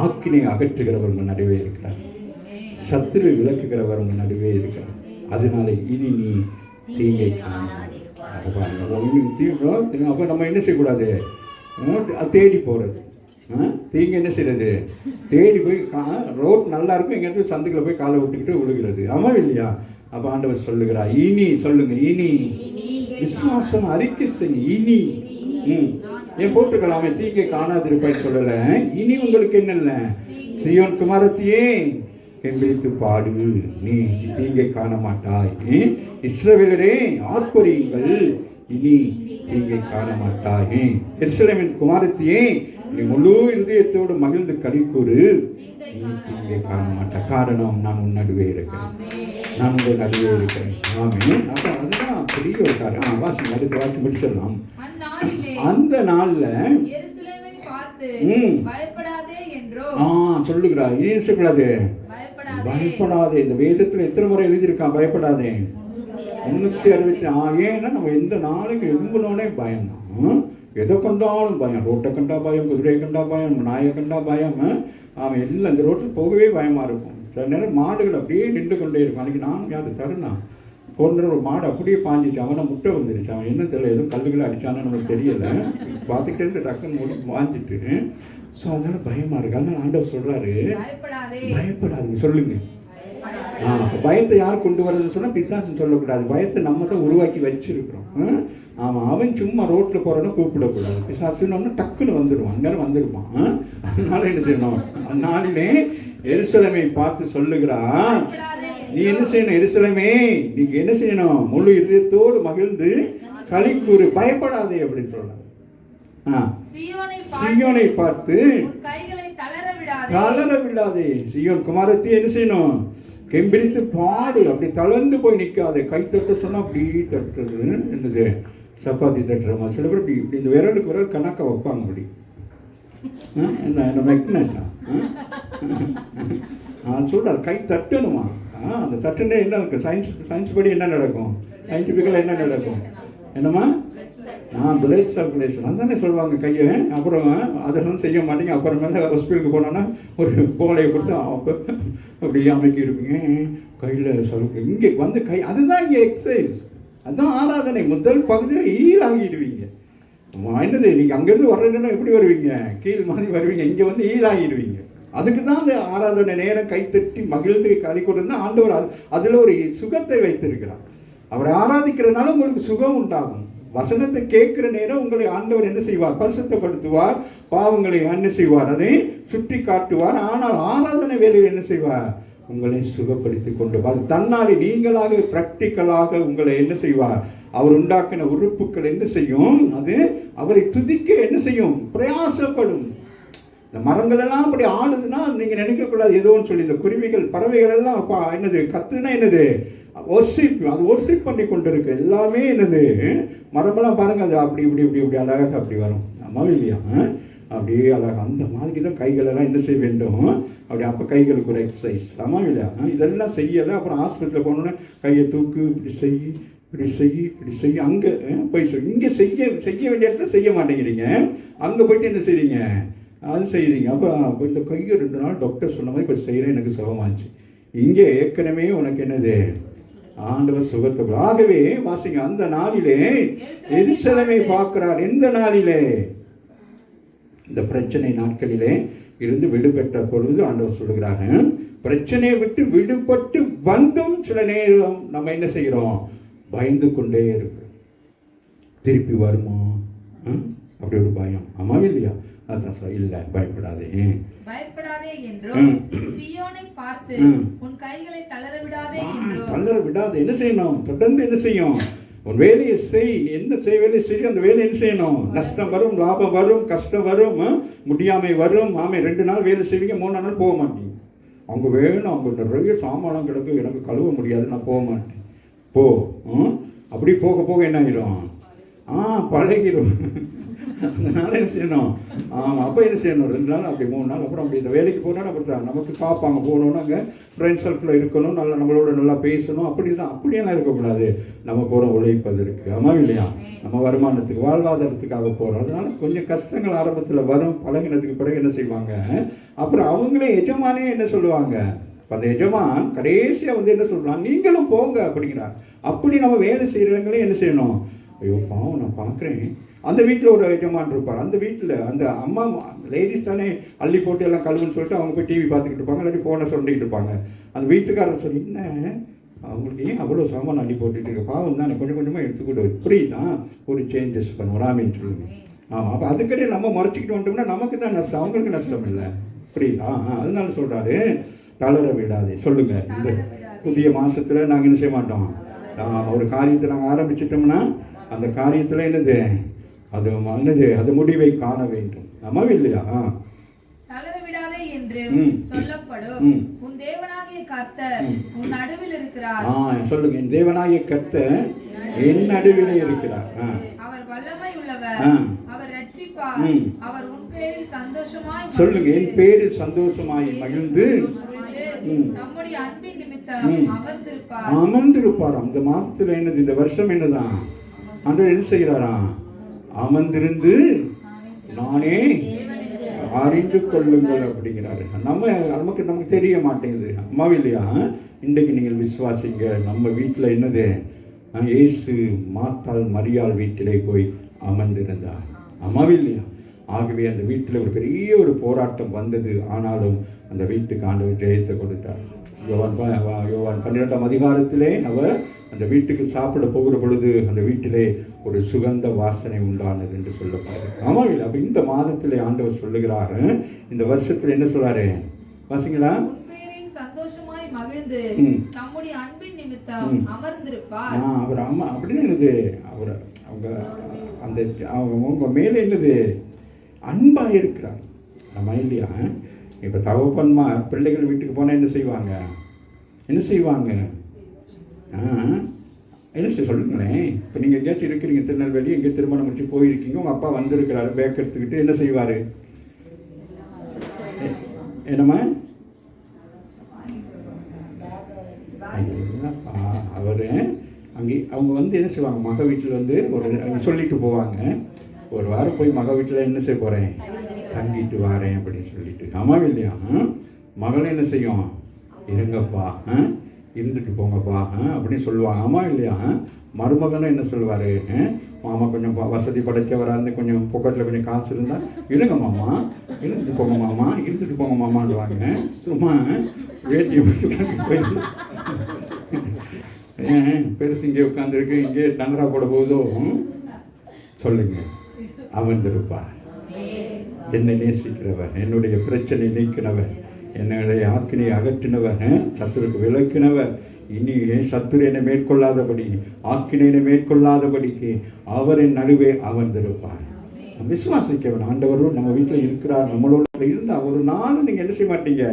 ஆக்கினை அகற்றுகிறவர் உங்க நடுவே இருக்கிறார். சத்துரு விளக்குகிறவர் உங்க நடுவே இருக்கிறார். அதனால இனி நீ தீங்கை அப்ப நம்ம என்ன செய்யக்கூடாது? தேடி போறது. தீங்க என்ன செய்யறது? தேடி போய் ரோட் நல்லா இருக்கும், எங்கேயாச்சும் சந்துக்களை போய் காலை விட்டுக்கிட்டு விழுகிறது. ஆமா இல்லையா? அப்ப ஆண்டவர் சொல்லுகிறார், இனி சொல்லுங்க, இனி விசுவாசம் அறிக்கை செய்ய. இனி ஏன் போட்டுக்கலாமே, தீங்கை காணாதிருப்பாய் சொல்லல. இனி உங்களுக்கு என்னல்ல, சீயோன் குமாரத்தியே கெம்பிரித்து பாடு, நீ தீங்கை காண மாட்டாய். இஸ்ரவேலரே ஆர்ப்பரியுங்கள், இனி தீங்கை காண மாட்டாய். எருசலேமின் குமாரத்தியே நீ முழு இதயத்தோடு மகிழ்ந்து களிக்கூறு, நீ தீங்கை காண மாட்டாய். காரணம், நான் உன் நடுவே இருக்கிறேன், நான் உங்கள் நடுவே இருக்கிறேன். ஆமே. அப்ப அதுதான் பெரிய ஒரு காரணம். வாசி அடுத்த வாசி முடிச்சிடலாம். அந்த நாள்ல சொல்லுகிறார், ஏன் சொல்லக்கூடாது? பயப்படாதே. இந்த வேதத்துல எத்தனை முறை எழுதியிருக்கான் பயப்படாதே? 360. ஏன்னா நம்ம எந்த நாளைக்கு எழும்புனோடனே பயம் தான். எதை கண்டாலும் பயம். ரோட்டை கண்டா பயம், குதிரையை கண்டா பயம், நாயை கண்டா பயம். அவன் எல்லாம் இந்த ரோட்டில் போகவே பயமா இருக்கும். சில நேரம் மாடுகள் அப்படியே நின்று கொண்டே இருக்கும். அன்னைக்கு நான் யாரு தருணா போன ஒரு மாடு அப்படியே பாஞ்சிச்சு. அவனை முட்டை வந்துருச்சு. அவன் என்ன தெரியல, எதுவும் கல்லுகளை அடிச்சான்னு நமக்கு தெரியல. பார்த்துக்கிட்டே டக்குன்னு மூடி வாஞ்சிட்டு. ஸோ அதனால பயமா இருக்கு. அதனால ஆண்டவர் சொல்றாரு, பயப்படாது. சொல்லுங்க. பயத்தை யார் கொண்டு வரதுன்னு சொன்னா பிசாசுன்னு சொல்லக்கூடாது. பயத்தை நம்ம தான் உருவாக்கி வச்சிருக்கிறோம். ஆமா, அவன் சும்மா ரோட்ல போறோன்னு கூப்பிடக்கூடாது. பிசாசுன்னு டக்குன்னு வந்துடுவான், அந்நேரம் வந்துடுவான். அதனால என்ன செய்யணும்? அந்நாளிலே எருசலேமை பார்த்து சொல்லுகிறான், நீ என்ன செய்யணும்? எருசலேமே, நீங்க என்ன செய்யணும்? முழு இதயத்தோடு மகிழ்ந்து களிக்கூறு, பயப்படாதே அப்படின்னு சொல்றாங்க. சீயோனை பார்த்து தளர விடாதே. சீயோன் குமாரத்தி என்ன செய்யணும்? கெம்பிரித்து பாடு. அப்படி தளர்ந்து போய் நிற்காதே. கை தட்ட சொன்னா அப்படி தட்டுறது என்னது? சப்பாத்தி தட்டுற மாதிரி. சில பேர் இப்படி இப்படி இந்த விரலுக்கு விரல் கணக்கா வைப்பாங்க. அப்படி என்ன மெக்னட்டா சொல்றாரு, கை தட்டணுமா? அந்த தட்டுனே என்ன இருக்கு? சயின்ஸ் படி என்ன நடக்கும்? சயின்டிஃபிக்கலாக என்ன நடக்கும்? என்னம்மா? Blood circulation. அதுதானே சொல்லுவாங்க கையை. அப்புறம் அதெல்லாம் செய்ய மாட்டீங்க. அப்புறமேல ஹாஸ்பிட்டலுக்கு போனோன்னா ஒரு கோலையை கொடுத்து அப்போ அப்படியே அமைக்கி இருப்பீங்க. கையில் சொல்ல இங்கே வந்து கை, அதுதான் இங்கே எக்ஸசைஸ், அதுதான் ஆராதனை. முதல் பகுதியில் ஈழாகிடுவீங்க. என்னது, நீங்கள் அங்கேருந்து வர்றதுன்னா எப்படி வருவீங்க? கீழ் மாதிரி வருவீங்க. இங்கே வந்து ஈழாகிடுவீங்க. அதுக்கு தான் அந்த ஆராதனை நேரம் கைத்தட்டி மகிழ்ந்து களி கொடுத்தா ஆண்டவர் அதில் ஒரு சுகத்தை வைத்திருக்கிறார். அவரை ஆராதிக்கிறதுனால உங்களுக்கு சுகம் உண்டாகும். வசனத்தை கேட்கிற நேரம் உங்களை ஆண்டவர் என்ன செய்வார்? பரிசுத்தப்படுத்துவார். பாவங்களை என்ன செய்வார்? அதை சுட்டி காட்டுவார். ஆனால் ஆராதனை வேலையில் என்ன செய்வார்? உங்களை சுகப்படுத்தி கொண்டு அது தன்னாலே நீங்களாக பிராக்டிக்கலாக உங்களை என்ன செய்வார்? அவர் உண்டாக்கின உறுப்புகள் என்ன செய்யும்? அது அவரை துதிக்க என்ன செய்யும்? பிரயாசப்படும். இந்த மரங்கள் எல்லாம் அப்படி ஆடுதுன்னா நீங்க நினைக்கக்கூடாது ஏதோன்னு சொல்லி. இந்த குருவிகள் பறவைகள் எல்லாம் என்னது கத்துனா என்னது ஒர்ஷிப், அது ஒர்ஷிப் பண்ணி கொண்டு இருக்கு. எல்லாமே என்னது மரமெல்லாம் பாருங்க, அது அப்படி இப்படி இப்படி இப்படி அழகாக அப்படி வரும். அம்மாவும் இல்லையா? அப்படியே அழகாக அந்த மாதிரி தான் கைகளெல்லாம் என்ன செய்ய வேண்டும், அப்படி அப்போ கைகளுக்கு ஒரு எக்ஸசைஸ். அம்மாவும் இல்லையா? இதெல்லாம் செய்யலை. அப்புறம் ஹாஸ்பிட்டலில் போனோன்னே கையை தூக்கு, இப்படி செய், இப்படி செய், இப்படி செய்ய, அங்கே போய் இங்கே செய்ய வேண்டிய இடத்துல செய்ய மாட்டேங்கிறீங்க, அங்கே போயிட்டு என்ன செய்றீங்க, அது செய்கிறீங்க. அப்போ இந்த கையை 2 நாள் டாக்டர் சொன்ன மாதிரி இப்போ செய்கிறேன், எனக்கு சுகமாச்சு. இங்கே ஏற்கனவே உனக்கு என்னது ஆண்டவர் சுகத்தை. ஆகவே வாசிங்க, அந்த நாளிலே எருசலேமை பார்க்கிறார். எந்த நாளிலே? இந்த பிரச்சனை நாட்களிலே இருந்து விடுபெற்ற பொழுது ஆண்டவர் சொல்லுகிறாங்க, பிரச்சனையை விட்டு விடுபட்டு வந்தும் சில நேரம் நம்ம என்ன செய்கிறோம், பயந்து கொண்டே இருக்கிறோம். திருப்பி வருமா அப்படி ஒரு பயம். அம்மாவே இல்லையா? அதான் இல்லை, பயப்படாதே பயப்படாதே என்றும் சீயோனை பார்த்து உன் கைகளை தளர விடாதே என்றும். தளர விடாதே. என்ன செய்யணும்? தொடர்ந்து என்ன செய்யும்? உன் வேலையை செய். என்ன வேலையை செய்ய, அந்த வேலை என்ன செய்யணும்? நஷ்டம் வரும், லாபம் வரும், கஷ்டம் வரும், முடியாமை வரும். 2 நாள் வேலை செய்வீங்க, 3 நாள் போக மாட்டீங்க. அவங்க வேணும், அவங்க நிறைய சாமானம் கிடக்கு, எனக்கு கழுவ முடியாது, நான் போக மாட்டேன். போ. அப்படி போக போக என்ன ஆகிடும்? பழகிடும். அதனால என்ன செய்யணும்? அப்போ என்ன செய்யணும்? 2 நாள், அப்படி 3 நாள், அப்புறம் அப்படி இந்த வேலைக்கு போனால் அப்புறம் நமக்கு பார்ப்பாங்க. போகணுன்னு அங்கே ஃப்ரெண்ட்ஸ் சர்க்கிளில் இருக்கணும், நம்மளோட நல்லா பேசணும். அப்படியெல்லாம் இருக்கக்கூடாது. நம்ம போகிறோம் உழைப்பதற்கு. ஆமாம் இல்லையா? நம்ம வருமானத்துக்கு, வாழ்வாதாரத்துக்காக போகிறோம். அதனால கொஞ்சம் கஷ்டங்கள் ஆரம்பத்தில் வரும். பழகினதுக்கு பிறகு என்ன செய்வாங்க, அப்புறம் அவங்களே எஜமானே என்ன சொல்லுவாங்க, அந்த எஜமான் கடைசியாக என்ன சொல்கிறான், நீங்களும் போங்க அப்படிங்கிறார். அப்படி நம்ம வேலை செய்கிறவங்களே என்ன செய்யணும், ஐயோ பாவம் நான் பார்க்குறேன். அந்த வீட்டில் ஒரு எஜமான் இருப்பார். அந்த வீட்டில் அந்த அம்மா லேடிஸ் தானே அள்ளி போட்டு எல்லாம் கழுவுன்னு சொல்லிட்டு அவங்க போய் டிவி பார்த்துக்கிட்டு இருப்பாங்க, இல்லாட்டி ஃபோனை சொல்லிக்கிட்டு இருப்பாங்க. அந்த வீட்டுக்காரர் சொல்லி, என்ன அவங்களுக்கு ஏன் அவ்வளோ சாமான் அள்ளி போட்டுட்டு இருக்கு, பாவம் தானே, கொஞ்சம் கொஞ்சமாக எடுத்துக்கிட்டு இப்படி தான் ஒரு சேஞ்சஸ் பண்ணுவோம் சொல்லுங்க. அப்போ அதுக்கிட்டே நம்ம முறைச்சிக்கிட்டு வந்துட்டோம்னா நமக்கு தான் நஷ்டம், அவங்களுக்கு நஷ்டம் இல்லை. புரியுதா? அதனால சொல்கிறாரு, தளர விடாதே. சொல்லுங்க, இந்த புதிய மாதத்தில் நாங்கள் என்ன செய்ய மாட்டோம், ஒரு காரியத்தை நாங்கள் ஆரம்பிச்சிட்டோம்னா அந்த காரியத்தில் அது முடிவை காண வேண்டும். நம்ம இல்லையா? தளர விடாதே என்று சொல்லப்படும் உன் தேவனாகிய கர்த்தர் உன் நடுவில் இருக்கிறார். சொல்லுங்க, என் தேவனாகிய கர்த்தர் என் நடுவிலே இருக்கிறார். அவர் வல்லமை உள்ளவர், அவர் ரட்சிப்பார், அவர் உன் பேரில் சந்தோஷமாய். சொல்லுங்க, என் பேரில் சந்தோஷமாய் மகிழ்ந்து நம்முடைய அன்பின் நிமித்தம் அமர்ந்திருப்பார். அந்த மாதத்துல என்னது, இந்த வருஷம் என்னதான் ஆண்டவர் என்ன செய்கிறாரா, அமர்ந்திருந்து நானே அறிந்து கொள்ளுங்கள் அப்படிங்கிறாரு. நமக்கு தெரிய மாட்டேங்குது. அம்மாவும் இல்லையா? இன்றைக்கு நீங்கள் விசுவாசிங்க, நம்ம வீட்டில் என்னது, இயேசு மாத்தாள் மரியாள் வீட்டிலே போய் அமர்ந்திருந்தார். அம்மாவும் இல்லையா? ஆகவே அந்த வீட்டில் ஒரு பெரிய ஒரு போராட்டம் வந்தது. ஆனாலும் அந்த வீட்டுக்கு ஆண்டவர் ஜெயத்தை கொடுத்தார். யோவான் 12ஆம் அதிகாரத்திலே அவர் அந்த வீட்டுக்கு சாப்பிட போகிற பொழுது அந்த வீட்டிலே ஒரு சுகந்த வாசனை உண்டானது என்று சொல்லப்படுது. ஆமாம் இல்லை? அப்போ இந்த மாதத்திலே ஆண்டவர் சொல்லுகிறாரு, இந்த வருஷத்தில் என்ன சொல்றாரு வாசிங்களா, சந்தோஷமாய் மகிழ்ந்து நம்முடைய அன்பின் நிமித்தம் அமர்ந்திருப்பார். அவர் அம்மா அப்படின்னு என்னது, அவர் அவங்க மேலே என்னது அன்பா இருக்கிறார். நம்ம இல்லையா? இப்போ தகப்பன்மா பிள்ளைகள் வீட்டுக்கு போனால் என்ன செய்வாங்க, என்ன செய்ய சொல்லுங்களேன். இப்போ நீங்கள் எங்கேயாச்சும் இருக்கிறீங்க, திருநெல்வேலி எங்கேயும் திருமணம் முடிச்சு போயிருக்கீங்க, உங்கள் அப்பா வந்திருக்கிறாரு பேக் எடுத்துக்கிட்டு, என்ன செய்வார், என்னம்மா அவர் அங்கே அவங்க என்ன செய்வாங்க, மக வீட்டில் ஒரு சொல்லிட்டு போவாங்க, ஒரு வாரம் போய் மக வீட்டில் என்ன செய்ய போகிறேன், தங்கிட்டு வாரேன் அப்படின்னு சொல்லிட்டு. ஆமாம் இல்லையா? மகளை என்ன செய்யும், இருங்கப்பா, இருந்துட்டு போங்கப்பா அப்படின்னு சொல்லுவாங்க. ஆமாம் இல்லையா? மருமகனும் என்ன சொல்லுவார், மாமா கொஞ்சம் வசதி படைத்தவராக கொஞ்சம் பொக்கெட்டில் கொஞ்சம் காசு இருந்தால், இருங்க மாமா, இருந்துட்டு போங்க மாமா, இருந்துட்டு போங்க மாமான்னுவாங்க. சும்மா வேட்டி போய் பெருசு இங்கே உட்காந்துருக்கு, இங்கே டங்கரா போட போதோ சொல்லுங்க, அமர்ந்திருப்பார். என்னை நேசிக்கிறவர், என்னுடைய பிரச்சனை நீக்கினவர், என்னுடைய ஆக்கினை அகற்றினவர், சத்துருக்கு விளக்கினவர், இனி சத்துரு என்னை மேற்கொள்ளாதபடி, ஆக்கினை மேற்கொள்ளாதபடிக்கு அவரின் நடுவே அமர்ந்திருப்பார். விசுவாசிக்க வேணும். ஆண்டவரும் நம்ம வீட்டில் இருக்கிறார், நம்மளோட இருந்து ஒரு நாள் நீங்கள் என்ன செய்ய மாட்டீங்க.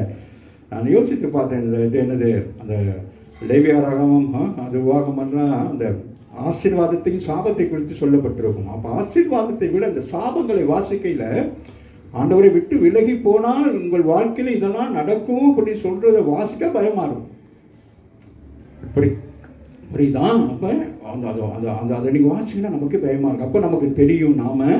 நான் யோசித்து பார்த்தேன், இது என்னது அந்த லேவியராகமம் அது உபாகமெல்லாம் அந்த ஆசீர்வாதத்தையும் சாபத்தை குறித்து சொல்லப்பட்டிருக்கும். அப்போ ஆசீர்வாதத்தை விட அந்த சாபங்களை வாசிக்கையில் ஆண்டவரை விட்டு விலகி போனால் உங்கள் வாழ்க்கையில் இதெல்லாம் நடக்கும் அப்படி சொல்றதை வாசிக்க பயமா இருக்கும். புரியுதான்? அப்போ அதை நீங்கள் வாசிங்கன்னா நமக்கு பயமா இருக்கும். அப்போ நமக்கு தெரியும் நாம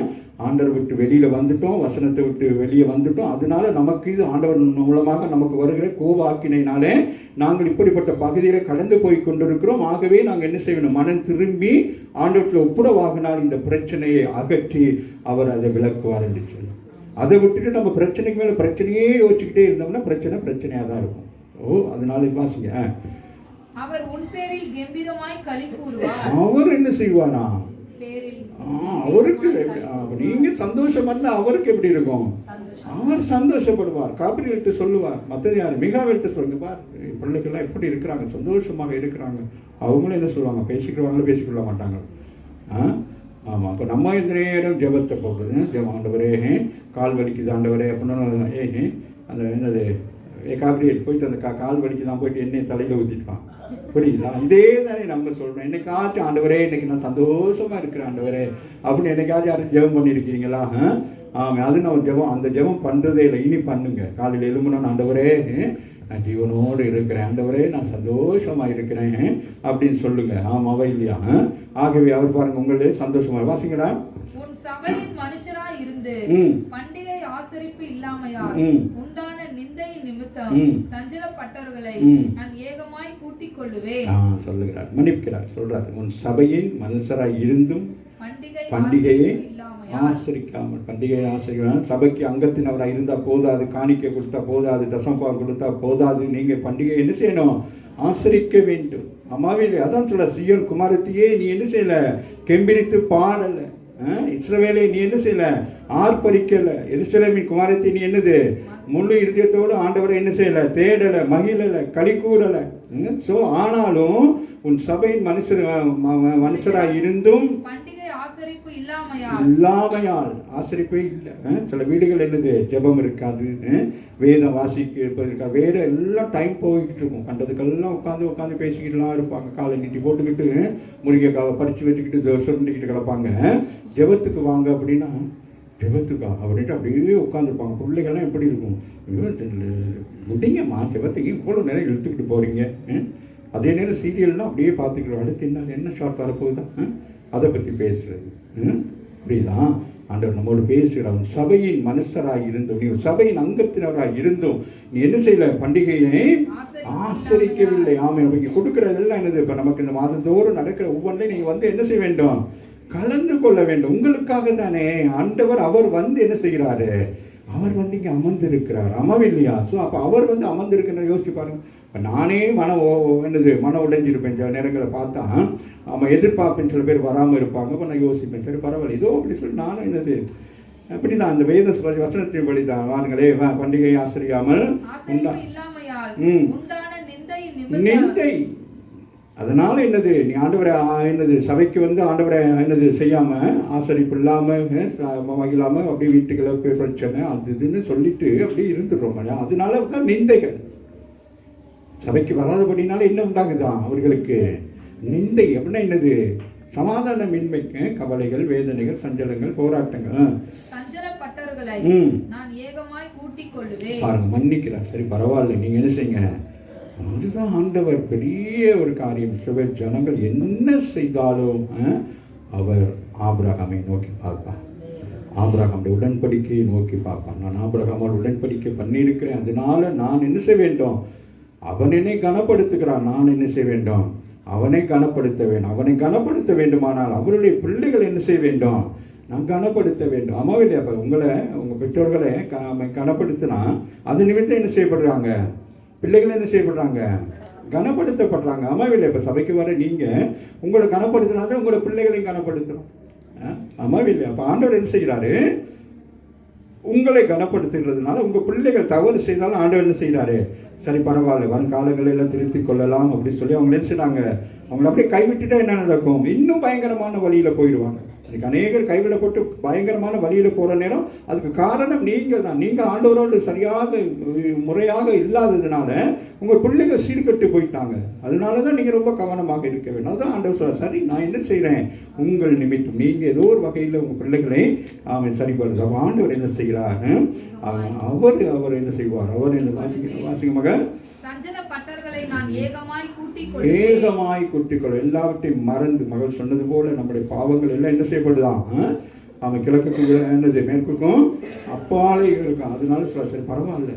ஆண்டவர் விட்டு வெளியில் வந்துட்டோம், வசனத்தை விட்டு வெளியே வந்துட்டோம். அதனால நமக்கு இது ஆண்டவர் மூலமாக நமக்கு வருகிற கோப ஆக்கினையினாலே நாங்கள் இப்படிப்பட்ட பகுதியில் கடந்து போய் கொண்டிருக்கிறோம். ஆகவே நாங்கள் என்ன செய்யணும், மனம் திரும்பி ஆண்டவத்தில் ஒப்புரவாகினால் இந்த பிரச்சனையை அகற்றி அவர் அதை விளக்குவார் என்று சொல்லி, அதை விட்டுட்டு நம்ம பிரச்சனைக்கு மேலே பிரச்சனையே யோசிச்சுக்கிட்டே இருந்தோம்னா பிரச்சனையாக தான் இருக்கும். அதனால வாசிங்க, அவர் உன் பேரில் கம்பீரமாய் களி கூறுவார். அவர் என்ன செய்வானா, அவருக்கு நீங்க சந்தோஷம் அல்ல, அவருக்கு எப்படி இருக்கும், அவர் சந்தோஷப்படுவார். காபிரியல்கிட்ட சொல்லுவார், மற்றது யாரு, மிகாவில்கிட்ட சொல்லுங்க, பார் பிள்ளைகள்லாம் எப்படி இருக்கிறாங்க, சந்தோஷமாக இருக்கிறாங்க. அவங்களும் என்ன சொல்லுவாங்க, பேசிக்கிடுவாங்களோ பேசிக்கொள்ள மாட்டாங்க. ஆமாம். அப்போ நம்ம இந்த நேரம் ஜெபத்தை போடுறது, ஜெபம் ஆண்டவரே கால் வலிக்குது ஆண்டவரே அப்படின்னு அந்த என்னது காபிரியல் போயிட்டு அந்த கால் வலிக்கு தான் போயிட்டு எண்ணெய் தலையில் ஊற்றிட்டுவான். புரியுதா? இதே தானே நம்ம சொல்கிறோம். என்னைக்காச்சும் ஆண்டவரே இன்னைக்கு நான் சந்தோஷமாக இருக்கிறேன் ஆண்டவரே அப்படின்னு என்னைக்காச்சும் யாரும் ஜெபம் பண்ணியிருக்கீங்களா? ஆமாம். அது நம்ம ஜெபம், அந்த ஜெபம் பண்ணுறதே இல்லை. இனி பண்ணுங்க. காலையில் எழும்பணும்னு ஆண்டவரே நான் ஜீவனோடு இருக்கிறேன் ஆண்டவரே, நான் சந்தோஷமாக இருக்கிறேன் அப்படின்னு சொல்லுங்க. ஆமாவா இல்லையா? ஆகவே அவர் பாருங்க உங்களே சந்தோஷமா வாசிங்களா. உன் சபையின் மனுஷராய் இருந்து பண்டிகை ஆசரிப்பு இல்லாமையால் உண்டான நிந்தை நிமித்தம் சஞ்சலப்பட்டவர்களை நான் ஏகமாய் கூட்டிக் கொள்ளுவேன் சொல்லுகிறார், மன்னிக்கிறார், சொல்றார். உன் சபையின் மனுஷராய் இருந்தும் பண்டிகையை ஆசரிக்காமல், பண்டிகையை ஆசரிக்காமல், சபைக்கு அங்கத்தினவராக இருந்தால் போதாது, காணிக்கை கொடுத்தா போதாது, தசம்பாகம் கொடுத்தா போதாது, நீங்க பண்டிகை என்ன செய்யணும், ஆசரிக்க வேண்டும். அம்மாவிலே அதான் சொல்ல, சீயோன் குமாரத்தியே நீ என்ன செய்யல, கெம்பிரித்து பாடல, இஸ்ரவேலை நீ என்ன செய்யல, ஆர்ப்பரிக்கல, எருசலேமின் குமாரத்தை நீ என்னது முழு இருதயத்தோடு ஆண்டவரை என்ன செய்யல, தேடல, மகிழல, களி கூறல. ஸோ ஆனாலும் உன் சபையின் மனுஷராய் இருந்தும் இல்லாமையால் ஆசரிப்பே இல்லை. சில வீடுகள் என்னது ஜெபம் இருக்காது, வேதம் வாசிக்க வேற எல்லாம் டைம் போய்கிட்டு இருக்கும். கண்டதுக்கெல்லாம் உட்காந்து பேசிக்கிட்டுலாம் இருப்பாங்க. காலை நீட்டி போட்டுக்கிட்டு முருங்கைக்காவை பறித்து வச்சுக்கிட்டு சொல்லிக்கிட்டு கிடப்பாங்க. ஜெபத்துக்கு வாங்க அப்படின்னா ஜெபத்துக்கா அப்படின்ட்டு அப்படியே உட்காந்துருப்பாங்க. பிள்ளைகள்லாம் எப்படி இருக்கும், முடிங்கம்மா ஜெபத்துக்கு இவ்வளோ நேரம் இழுத்துக்கிட்டு போகிறீங்க. அதே நேரம் சீரியல்னால் அப்படியே பார்த்துக்கிறோம். அடுத்து என்ன ஷார்ட் வரப்போகுதான் அதை பற்றி பேசுறது. அப்படிதான் ஆண்டவர் நம்மோடு பேசுகிறார். சபையின் மனுஷராக இருந்தும், நீ சபையின் அங்கத்தினராக இருந்தும் நீ என்ன செய்யல, பண்டிகையை ஆசரிக்கவில்லை. ஆமை அவங்க கொடுக்கறதெல்லாம் என்னது, இப்போ நமக்கு இந்த மாதந்தோறும் நடக்கிற ஒவ்வொன்றையும் நீங்கள் வந்து என்ன செய்ய வேண்டும், கலந்து கொள்ள வேண்டும். உங்களுக்காக தானே ஆண்டவர் அவர் வந்து என்ன செய்கிறாரு, அவர் வந்து இங்கே அமர்ந்திருக்கிறார். அமவில்லையா? ஸோ அப்போ அவர் வந்து அமர்ந்திருக்கிறத யோசிச்சு பாருங்க. இப்போ நானே மனம் உடைஞ்சிருப்பேன். சில நேரங்களை பார்த்தா அவன் எதிர்பார்ப்பேன், சில பேர் வராமல் இருப்பாங்க. இப்போ நான் யோசிப்பேன், சரி பரவாயில்ல ஏதோ அப்படி சொல்லி நானும் என்னது அப்படி தான் அந்த வேத வசனத்தின் படி தான் வாருங்களே பண்டிகை ஆசரியாமல் நிந்தை. அதனால என்னது, நீ ஆண்டவரை என்னது சபைக்கு வந்து ஆண்டவரை என்னது செய்யாமல், ஆசரிப்பு இல்லாமல், மகிழாமல் அப்படியே வீட்டுக்குள்ள பிரச்சனை அது இதுன்னு சொல்லிட்டு அப்படியே இருந்துடுறோம். அதனால தான் நிந்தைகள். சபைக்கு வராதபடினால என்ன உண்டாகுதான் அவர்களுக்கு நிந்தை. அப்படின்னா என்னது, சமாதானமின்மை, கவலைகள், வேதனைகள், சஞ்சலங்கள், போராட்டங்கள். பாருங்க மன்னிக்கிறார். சரி பரவாயில்ல, நீங்க என்ன செய்யுங்க. அதுதான் ஆண்டவர் பெரிய ஒரு காரியம். சில ஜனங்கள் என்ன செய்தாலும் அவர் ஆபிரகாமை நோக்கி பார்ப்பார். ஆபிரகாமுடைய உடன்படிக்கையை நோக்கி பார்ப்பான். நான் ஆபிரகாமோடு உடன்படிக்கை பண்ணியிருக்கிறேன், அதனால நான் என்ன செய்ய வேண்டும், அவன் என்னை கனப்படுத்துகிறான், நான் என்ன செய்ய வேண்டும், அவனை கனப்படுத்த வேண்டும். அவனை கனப்படுத்த வேண்டுமானால் அவருடைய பிள்ளைகள் என்ன செய்ய வேண்டும், நான் கனப்படுத்த வேண்டும். அம்மாவில்லை, அப்போ உங்கள் பெற்றோர்களை கனப்படுத்தினா அது நிமித்தம் என்ன செய்யப்படுறாங்க, பிள்ளைகள் என்ன செய்யப்படுறாங்க, கனப்படுத்தப்படுறாங்க. அம்மாவில்லை, இப்போ சபைக்கு வர நீங்கள் உங்களை கனப்படுத்தினாதான் உங்களோட பிள்ளைகளையும் கனப்படுத்தணும். அம்மாவில்லை, அப்போ ஆண்டவர் என்ன செய்கிறாரு, உங்களை கனப்படுத்துகிறதுனால உங்கள் பிள்ளைகள் தவறு செய்தாலும் ஆண்டவர் என்ன செய்கிறாரு, சரி பரவாயில்ல வரும் காலங்களில் எல்லாம் திருத்திக் கொள்ளலாம் அப்படின்னு சொல்லி அவங்க என்ன செய்கிறாங்க, அவங்களை அப்படியே கைவிட்டுட்டா என்ன நடக்கும்? இன்னும் பயங்கரமான வழியில் போயிடுவாங்க. இன்னைக்கு அநேகர் கைவிடப்பட்டு பயங்கரமான வழியில் போகிற நேரம் அதுக்கு காரணம் நீங்கள் தான். நீங்கள் ஆண்டவரோடு சரியாக முறையாக இல்லாததுனால உங்கள் பிள்ளைகள் சீர்கட்டு போயிட்டாங்க. அதனால தான் நீங்கள் ரொம்ப கவனமாக இருக்க வேண்டும். அதுதான் ஆண்டவர் சொல்ல, சரி நான் என்ன செய்கிறேன், உங்கள் நிமித்தம் நீங்கள் ஏதோ ஒரு வகையில் உங்கள் பிள்ளைகளை அவன் சரிப்படுது. ஆண்டவர் என்ன செய்கிறார்? அவர் என்ன செய்வார்? அவர் என்ன வாசிக்க மகன் ஏகமாய் கூட்டிக்கொள்ள எல்லாவற்றையும் மறந்து, மகள் சொன்னது போல நம்முடைய பாவங்கள் எல்லாம் என்ன செய்யப்படுதான்? அவன் கிழக்குக்கும் என்னது மேற்குக்கும் அப்பாலே இருக்கும். அதனால சரி பரவாயில்ல.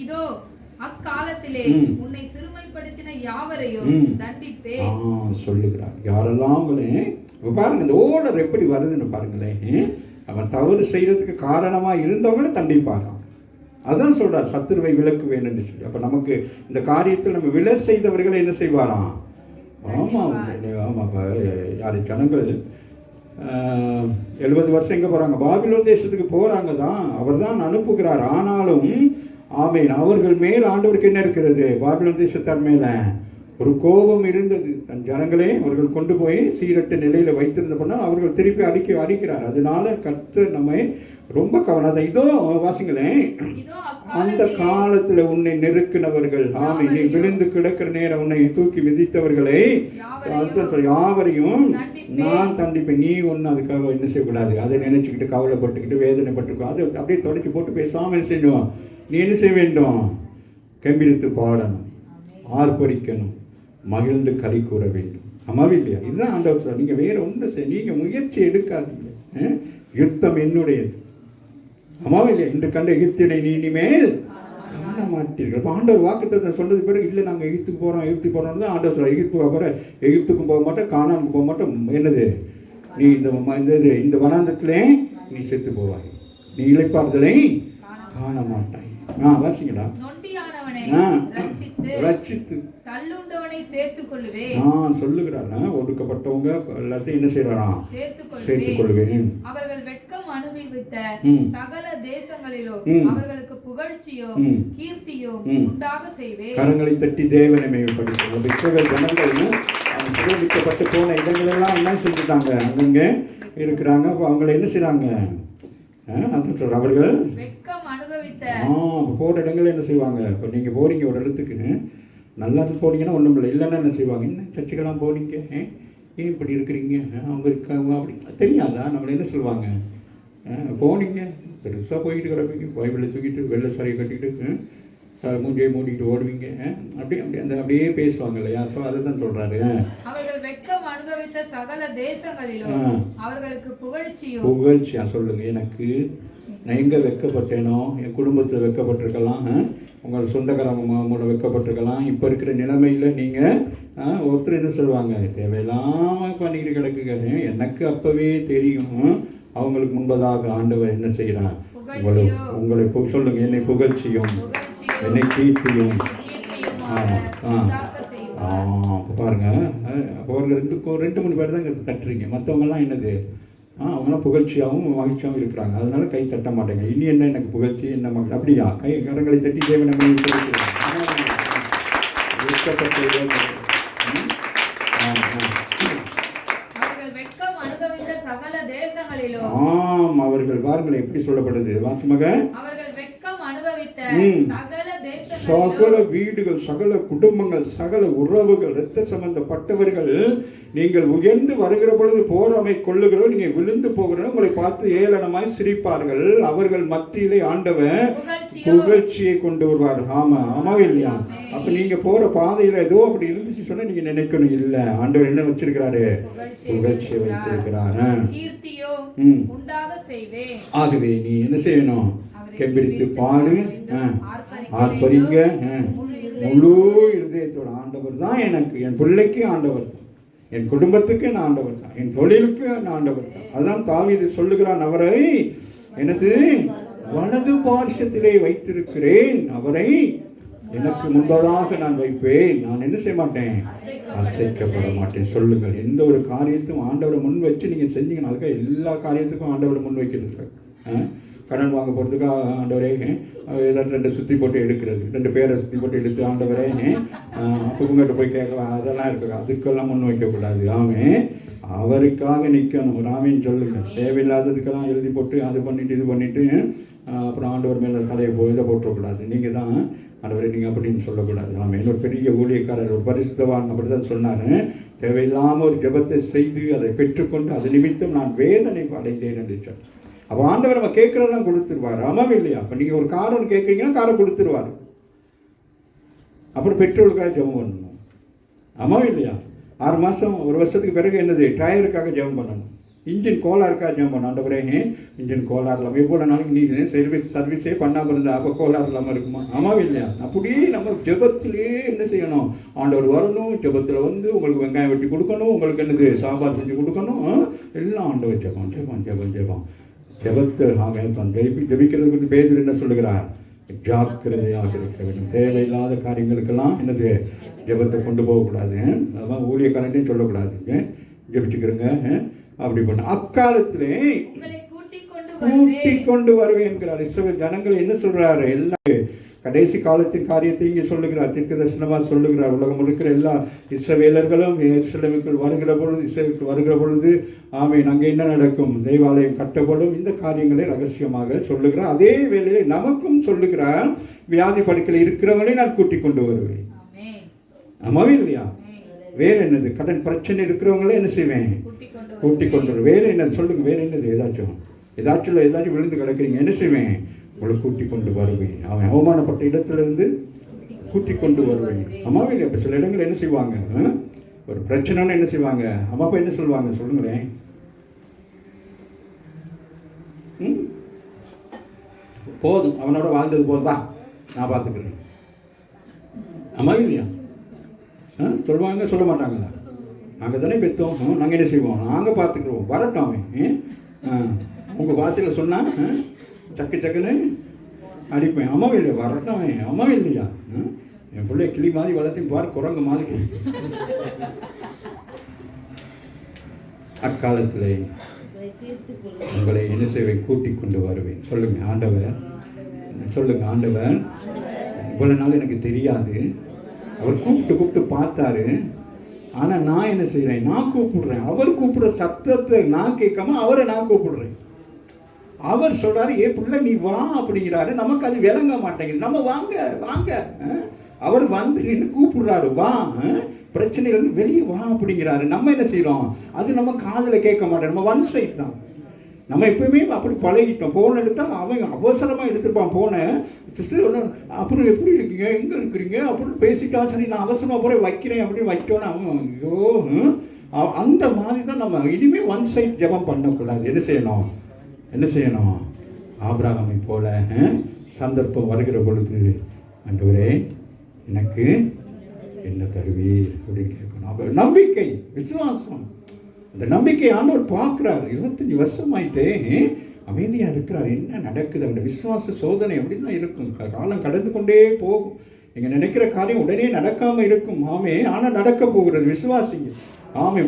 இதோ அக்காலத்திலே உன்னை சிறுமைப்படுத்தின யாவரையும் தண்டிப்பேன் சொல்லுகிறார். யாரெல்லாம் பாருங்க, இந்த ஓடர் எப்படி வருதுன்னு பாருங்களேன். அவன் தவறு செய்யறதுக்கு காரணமா இருந்தவங்களை தண்டிப்பாராம். அதான் சொல்றார், சத்துருவை விலக்குவேன் என்று சொல்லி. அப்ப நமக்கு இந்த காரியத்தில் நம்ம விலை செய்தவர்களை என்ன செய்வாராம்? ஆமா யாரு ஜனங்கள் 70 வருஷம் எங்க போறாங்க? பாபிலோன் தேசத்துக்கு போறாங்க தான். அவர் தான் அனுப்புகிறார். ஆனாலும் ஆமேன், அவர்கள் மேல் ஆண்டவருக்கு என்ன இருக்கிறது? பாபிலோன் தேசத்தார் மேல ஒரு கோபம் இருந்தது. தன் ஜனங்களே அவர்கள் கொண்டு போய் சீரட்ட நிலையில வைத்திருந்த போனால் அவர்கள் திருப்பி அடிக்கிறார். அதனால கர்த்தர் நம்மை ரொம்ப கவனம். இதோ வாசிங்களேன், அந்த காலத்துல உன்னை நெருக்கினவர்கள், ஆமை நீ விழுந்து கிடக்கிற நேரம் உன்னை தூக்கி மிதித்தவர்களை யாவரையும் நான் தண்டிப்பேன். நீ ஒன்னும் அதுக்காக என்ன செய்யக்கூடாது, அதை நினைச்சுக்கிட்டு கவலைப்பட்டுக்கிட்டு வேதனைப்பட்டிருக்கோம். அதை அப்படியே தொடச்சி போட்டு பேசாம செய்யணும். நீ என்ன செய்ய வேண்டும்? கம்பீரித்து பாடணும், ஆர்ப்பரிக்கணும், மகிழ்ந்து கலி கூற வேண்டும். அம்மாவே இல்லையா? இதுதான் ஆண்டவர் சொல்ல. நீங்க வேற ஒன்றும் செய்ய, நீங்க முயற்சி எடுக்காதீங்க. யுத்தம் என்னுடையது. அம்மாவே இல்லையா? இன்று கண்ட எகிப்தினை நீ இனிமேல் காண மாட்டீர்கள். ஆண்டவர் வாக்குத்தத்தம் சொன்னது பிறகு இல்லை நாங்கள் எகிப்துக்கு போகிறோம் தான் ஆண்டவர் சொல்ல. எகிப்துக்கும் போக மாட்டோம், கானானுக்கு போக மாட்டோம். என்னது? நீ இந்த வனாந்தத்திலே நீ செத்து போவாய், நீ இளைப்பாறுதலை காண மாட்டாய். வாசிங்களா? சொல்லுகிறார், ஒடுக்கப்பட்டவங்க எல்லாத்தையும் என்ன செய்யறான்? சேர்த்துக் கொள்வேன். அவர்கள் வெட்கம் அனுபவித்த சகல தேசங்களிலும் அவர்களுக்கு புகழ்ச்சியோ கீர்த்தியோ உண்டாக செய்வேன். கரங்களை தட்டி தேவனை மேம்படுத்தும். இஸ்ரவேல் ஜனங்கள் சிறைபிடிக்கப்பட்டு போன இடங்கள் எல்லாம் என்ன செஞ்சுட்டாங்க? அங்கங்க இருக்கிறாங்க. அவங்களை என்ன செய்யறாங்க? அவர்கள் போற இடங்கள் என்ன செய்வாங்க? இப்போ நீங்க போறீங்க ஒரு இடத்துக்கு, நல்லா போனீங்கன்னா ஒன்றும் இல்லை, இல்லைன்னா என்ன செய்வாங்க? என்ன சர்ச்சுக்கெல்லாம் போனீங்க, ஏன் இப்படி இருக்கிறீங்க, அவங்க இருக்காங்க அப்படி தெரியாதா? நம்மளை என்ன சொல்லுவாங்க? போனீங்க பெருசாக போயிட்டு கிடப்பீங்க, பைபிளை தூக்கிட்டு வெள்ளை சாரியை கட்டிட்டு மூஞ்சியை மூடிட்டு ஓடுவீங்க, அப்படியே பேசுவாங்க இல்லையா? ஸோ அதை தான் சொல்றாரு. அவர்கள் வெட்கம் அனுபவித்த சகல தேசங்களிலும் அவர்களுக்கு புகழ்ச்சியா சொல்லுங்க. எனக்கு நான் எங்கே வெட்கப்பட்டேனோ, என் குடும்பத்தில் வெட்கப்பட்டிருக்கலாம், உங்கள் சொந்தக்காரங்களோட வெட்கப்பட்டிருக்கலாம். இப்போ இருக்கிற நிலைமையில் நீங்கள் ஒருத்தர் என்ன சொல்லுவாங்க? தேவையில்லாமல் பண்ணிக்கிட்டு கிடக்குங்க. எனக்கு அப்போவே தெரியும் அவங்களுக்கு முன்பதாக ஆண்டவர் என்ன செய்கிறான். உங்களை சொல்லுங்க, என்னை புகழ்ச்சியும் என்னை கீர்த்தியும். பாருங்க, அப்போ ஒரு 2-3 பேர் தான் தட்டுறீங்க. மற்றவங்கெல்லாம் என்னது? அவங்களாம் புகழ்ச்சியாகவும் மகிழ்ச்சியாகவும் இருக்கிறாங்க. அதனால கை தட்ட மாட்டேங்க. இனி என்ன எனக்கு புகழ்ச்சி, என்ன மகிழ்ச்சி? அப்படியா? கரங்களை தட்டி தேவனை அவர்கள் பாருங்கள் எப்படி சொல்லப்படுது. வாசிமக சகல வீடுகள், சகல குடும்பங்கள், சகல உறவுகள், இரத்த சம்பந்தப்பட்டவர்கள் நீங்கள் உயர்ந்து வருகிற பொழுது போராமை கொள்ளுகிறோம், நீங்க விழுந்து போகிற உங்களை பார்த்து ஏளனமாய் சிரிப்பார்கள். அவர்கள் மத்தியிலே ஆண்டவர் புகழ்ச்சியை கொண்டு வருவார். ஆமாவே இல்லையா? அப்ப நீங்க போற பாதையில ஏதோ அப்படி இருந்துச்சு சொன்னா நீங்க நினைக்கணும், இல்ல ஆண்டவர் என்ன வச்சிருக்கிறாரு? புகழ்ச்சியை வைத்திருக்கிறார். ஆகவே நீ என்ன செய்யணும்? கெம்பிரித்து பாடு, ஆர்ப்பரிங்க, முழு இருதயத்தோட. ஆண்டவர் தான் எனக்கு, என் பிள்ளைக்கு ஆண்டவர் தான், என் குடும்பத்துக்கு நான் ஆண்டவர் தான், என் தொழிலுக்கு நான் ஆண்டவர் தான். அதான் தாவீது சொல்லுகிறான், அவரை எனது வலது பார்சத்திலே வைத்திருக்கிறேன், அவரை எனக்கு முன்பதாக நான் வைப்பேன், நான் என்ன செய்ய மாட்டேன்? அசைக்கப்பட மாட்டேன். சொல்லுங்கள், எந்த ஒரு காரியத்தையும் ஆண்டவரை முன் வச்சு நீங்க செஞ்சீங்கன்னா, அதுக்காக எல்லா காரியத்துக்கும் ஆண்டவரை முன் வைக்கிறது. கடன் வாங்க போகிறதுக்கு ஆண்டவரே ஏதாவது 2 சுற்றி போட்டு எடுக்கிறது, 2 பேரை சுற்றி போட்டு எடுத்து ஆண்டவரே அப்போ உங்கள்கிட்ட போய் கேட்கலாம், அதெல்லாம் இருக்கு. அதுக்கெல்லாம் முன் வைக்கக்கூடாது. அவருக்காக நிற்கணும். ராமின்னு சொல்லுங்க. தேவையில்லாததுக்கெல்லாம் எழுதி போட்டு அது பண்ணிட்டு இது பண்ணிட்டு அப்புறம் ஆண்டவர் மேலே தலையை இதை போட்டுறக்கூடாது. நீங்கள் தான் ஆண்டவரே நீங்கள் அப்படின்னு சொல்லக்கூடாது. ஒரு பெரிய ஊழியக்காரர், ஒரு பரிசுத்தவான் அப்படி தான் சொன்னார். தேவையில்லாமல் ஒரு ஜெபத்தை செய்து அதை பெற்றுக்கொண்டு அது நிமித்தம் நான் வேதனை அடைந்தேன் என்று சொன்னார். அப்போ ஆண்டவர் நம்ம கேட்குறதெல்லாம் கொடுத்துருவார். ஆமாம் இல்லையா? அப்போ நீங்கள் ஒரு கார் ஒன்று கேட்குறீங்கன்னா காரை கொடுத்துருவார். அப்புறம் பெட்ரோலுக்காக ஜெபம் பண்ணணும். ஆமாம் இல்லையா? 6 மாதம் 1 வருஷத்துக்கு பிறகு என்னது? டயருக்காக ஜெபம் பண்ணணும். இன்ஜின் கோளாறுக்காக ஜெபம் பண்ணணும். ஆண்டவரே இன்ஜின் கோளாறு இல்லாமல் எவ்வளோ நாளைக்கு நீ சர்வீஸே பண்ணாமல் இருந்தால் அப்போ கோளாறு இல்லாமல் இருக்குமா? ஆமாம் இல்லையா? அப்படியே நம்ம ஜெபத்திலே என்ன செய்யணும்? ஆண்டவர் வரணும், ஜெபத்தில் வந்து உங்களுக்கு வெங்காயம் வெட்டி கொடுக்கணும், உங்களுக்கு என்னது சாம்பார் செஞ்சு கொடுக்கணும். எல்லாம் ஆண்டவர் ஜெபம் ஜெபம் ஜெபம் ஜெபம் ஜெபத்தை ஜெபிக்கிறது குறித்து பேதுரு என்ன சொல்லுகிறார்? ஜாக்கிரதையாக இருக்க வேண்டும். தேவையில்லாத காரியங்களுக்கெல்லாம் என்னது ஜெபத்தை கொண்டு போகக்கூடாது. அதான் ஊழியக்காரன்ட்டையும் சொல்லக்கூடாது. ஜெபிச்சுக்கிறேங்க அப்படி பண்ண. அக்காலத்திலே கூட்டி கொண்டு வருவேன் என்கிறார். இஸ்ரவேல் ஜனங்களை என்ன சொல்றாரு? எல்லாம் கடைசி காலத்தின் காரியத்தை இங்கே சொல்லுகிறார். தீர்க்க தரிசனமாக சொல்லுகிறார். உலகம் இருக்கிற எல்லா இஸ்ரவேலர்களும் எருசலேமுக்குள் வருகிற பொழுது, இஸ்ரவேலுக்கு வருகிற பொழுது ஆமேன் அங்கே என்ன நடக்கும்? தேவாலயம் கட்டப்படும். இந்த காரியங்களை ரகசியமாக சொல்லுகிறார். அதே வேளையிலே நமக்கும் சொல்லுகிறார், வியாதி படுக்கையில் இருக்கிறவங்களை நான் கூட்டிக் கொண்டு வருவேன். ஆமாவே இல்லையா? வேற என்னது? கடன் பிரச்சனை இருக்கிறவங்களே என்ன செய்வேன்? கூட்டிக் கொண்டு வருவேன். வேற என்னது சொல்லுங்க? வேற என்னது? ஏதாச்சும் விழுந்து கிடக்குறீங்க, என்ன செய்வேன்? உங்களை கூட்டிக் கொண்டு வருவேன். அவன் அவமானப்பட்ட இடத்திலிருந்து கூட்டிக் கொண்டு வருவேன். அம்மாவே இல்லை. இப்போ சில இடங்கள் என்ன செய்வாங்க? ஒரு பிரச்சனைன்னு என்ன செய்வாங்க? அம்மா அப்பா என்ன சொல்லுவாங்க? சொல்லுங்களேன். போதும், அவனோட வாழ்ந்தது போதும்பா, நான் பார்த்துக்கிறேன். அம்மாவே இல்லையா? சொல்லுவாங்க, சொல்ல மாட்டாங்களா? நாங்கள் தானே பெற்றோம், நாங்கள் என்ன செய்வோம்? நாங்கள் பார்த்துக்குறோம், வரட்டும் அவன். உங்கள் பாஷையில் சொன்னால் டக்கு டக்குன்னு அடிப்பேன். அம்மாவே இல்லையா? வரட்டும் அவன். அம்மாவே இல்லையா? என் பிள்ளை கிளி மாதிரி வளர்த்தையும் பார், குரங்கு மாதிரி. அக்காலத்தில் உங்களை என்ன செய்வேன்? கூட்டிக் கொண்டு வருவேன். சொல்லுங்க ஆண்டவர். சொல்லுங்க ஆண்டவர். இவ்வளவு நாள் எனக்கு தெரியாது. அவர் கூப்பிட்டு பார்த்தாரு. ஆனால் நான் என்ன செய்கிறேன்? நான் கூப்பிடுறேன். அவர் கூப்பிடுற சத்தத்தை நான் கேட்காம அவரை நான் கூப்பிடுறேன். அவர் சொல்றாரு, ஏ பிள்ளை நீ வா அப்படிங்கிறாரு. நமக்கு அது விளங்க மாட்டேங்குது. நம்ம வாங்க வாங்க. அவர் வந்து நின்று கூப்பிடுறாரு, வா, பிரச்சனைகள் வெளியே வா அப்படிங்கிறாரு. நம்ம என்ன செய்யறோம்? அது நம்ம காதில் கேட்க மாட்டோம். நம்ம ஒன் சைட் தான். நம்ம எப்பவுமே அப்படி பழகிட்டோம். ஃபோன் எடுத்தால் அவன் அவசரமாக எடுத்துருப்பான் ஃபோனை. அப்புறம் எப்படி இருக்கீங்க, எங்கே இருக்கிறீங்க அப்படின்னு பேசிட்டா, சரி நான் அவசரமாக போய் வைக்கிறேன் அப்படின்னு வைக்கணும். அவன் ஐயோ, அந்த மாதிரி தான் நம்ம இனிமேல் ஒன் சைட் ஜெபம் பண்ணக்கூடாது. என்ன செய்யணும்? ஆபிரகாமை போல சந்தர்ப்பம் வருகிற பொழுது, ஆண்டவரே எனக்கு என்ன தருவீர் அப்படின்னு கேட்கணும். நம்பிக்கை, விசுவாசம். அந்த நம்பிக்கை ஆண்டவர் பார்க்குறாரு. 25 வருஷம் ஆயிட்டே அமைதியாக இருக்கிறார். என்ன நடக்குது? அந்த விசுவாச சோதனை அப்படி தான் இருக்கும். காலம் கடந்து கொண்டே போகும். நீங்கள் நினைக்கிற காரியம் உடனே நடக்காமல் இருக்கும். ஆமே, ஆனால் நடக்க போகிறது. விசுவாசிங்க. ஆமே,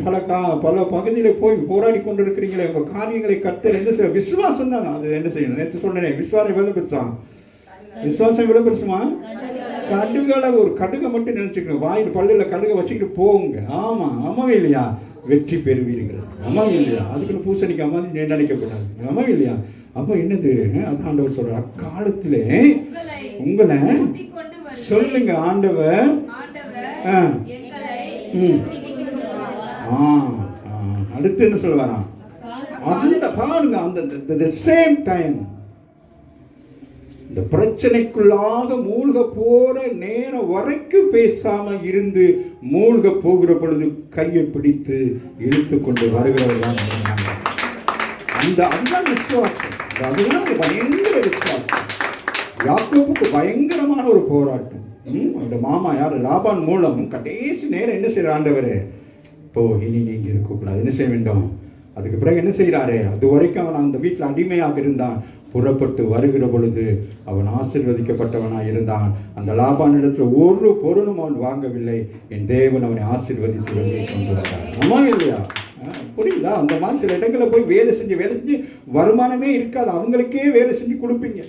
பல பகுதியில் போய் போராடி கொண்டு இருக்கிறீங்களே, உங்கள் காரியங்களை கர்த்தர் என்ன செய்ய? விசுவாசம் தான். அது என்ன செய்யணும்? நேற்று சொன்னேன், விசுவாசம் எவ்வளோ பெருசான்? விசுவாசம் எவ்வளோ பெருசுமா? கடுகளை ஒரு கடுகை மட்டும் நினைச்சுக்கணும். வாயில் பல்லில் கடுகை வச்சுக்கிட்டு போங்க. ஆமாம், ஆமாவே இல்லையா? வெற்றி பெறுவீர்கள். ஆமாவே இல்லையா? அதுக்குன்னு பூசணிக்கு மாதிரி நினைக்கக்கூடாது. ஆமாவே இல்லையா? அப்போ என்னது? அதான் ஆண்டவர் சொல்ற, அக்காலத்திலே உங்களை சொல்லுங்க ஆண்டவர். அடுத்து என்ன சொல்லுவாராம்? அந்த பாருங்க, அந்த சேம் டைம் இந்த பிரச்சனைக்குள்ளாக மூழ்க போற நேரம் வரைக்கும் பேசாம இருந்து மூழ்க போகிற பொழுது கையை பிடித்து இழுத்து கொண்டு வருகிறவர் தான் அதுதான் விசுவாசம். அதுதான் பயங்கர விசுவாசம். யாக்கோபுக்கு பயங்கரமான ஒரு போராட்டம். அந்த மாமா யார்? லாபான் மூலம் கடைசி நேரம் என்ன செய்யற? ஆண்டவரே இப்போ இனி நீங்க இருக்கக்கூடாது, என்ன செய்ய வேண்டும்? அதுக்கு பிறகு என்ன செய்யறாரு? அது வரைக்கும் அவன் அந்த வீட்டில் அடிமையாக இருந்தான். புறப்பட்டு வருகிற பொழுது அவன் ஆசீர்வதிக்கப்பட்டவனாக இருந்தான். அந்த லாபானிடத்தில் ஒரு பொருளும் அவன் வாங்கவில்லை. என் தேவன் அவனை ஆசீர்வதித்து வெளியே கொண்டு வந்தார். ஆமா இல்லையா? புரியுதா? அந்த மாதிரி சில இடங்களில் போய் வேலை செஞ்சு வருமானமே இருக்காது, அவங்களுக்கே வேலை செஞ்சு கொடுப்பீங்க.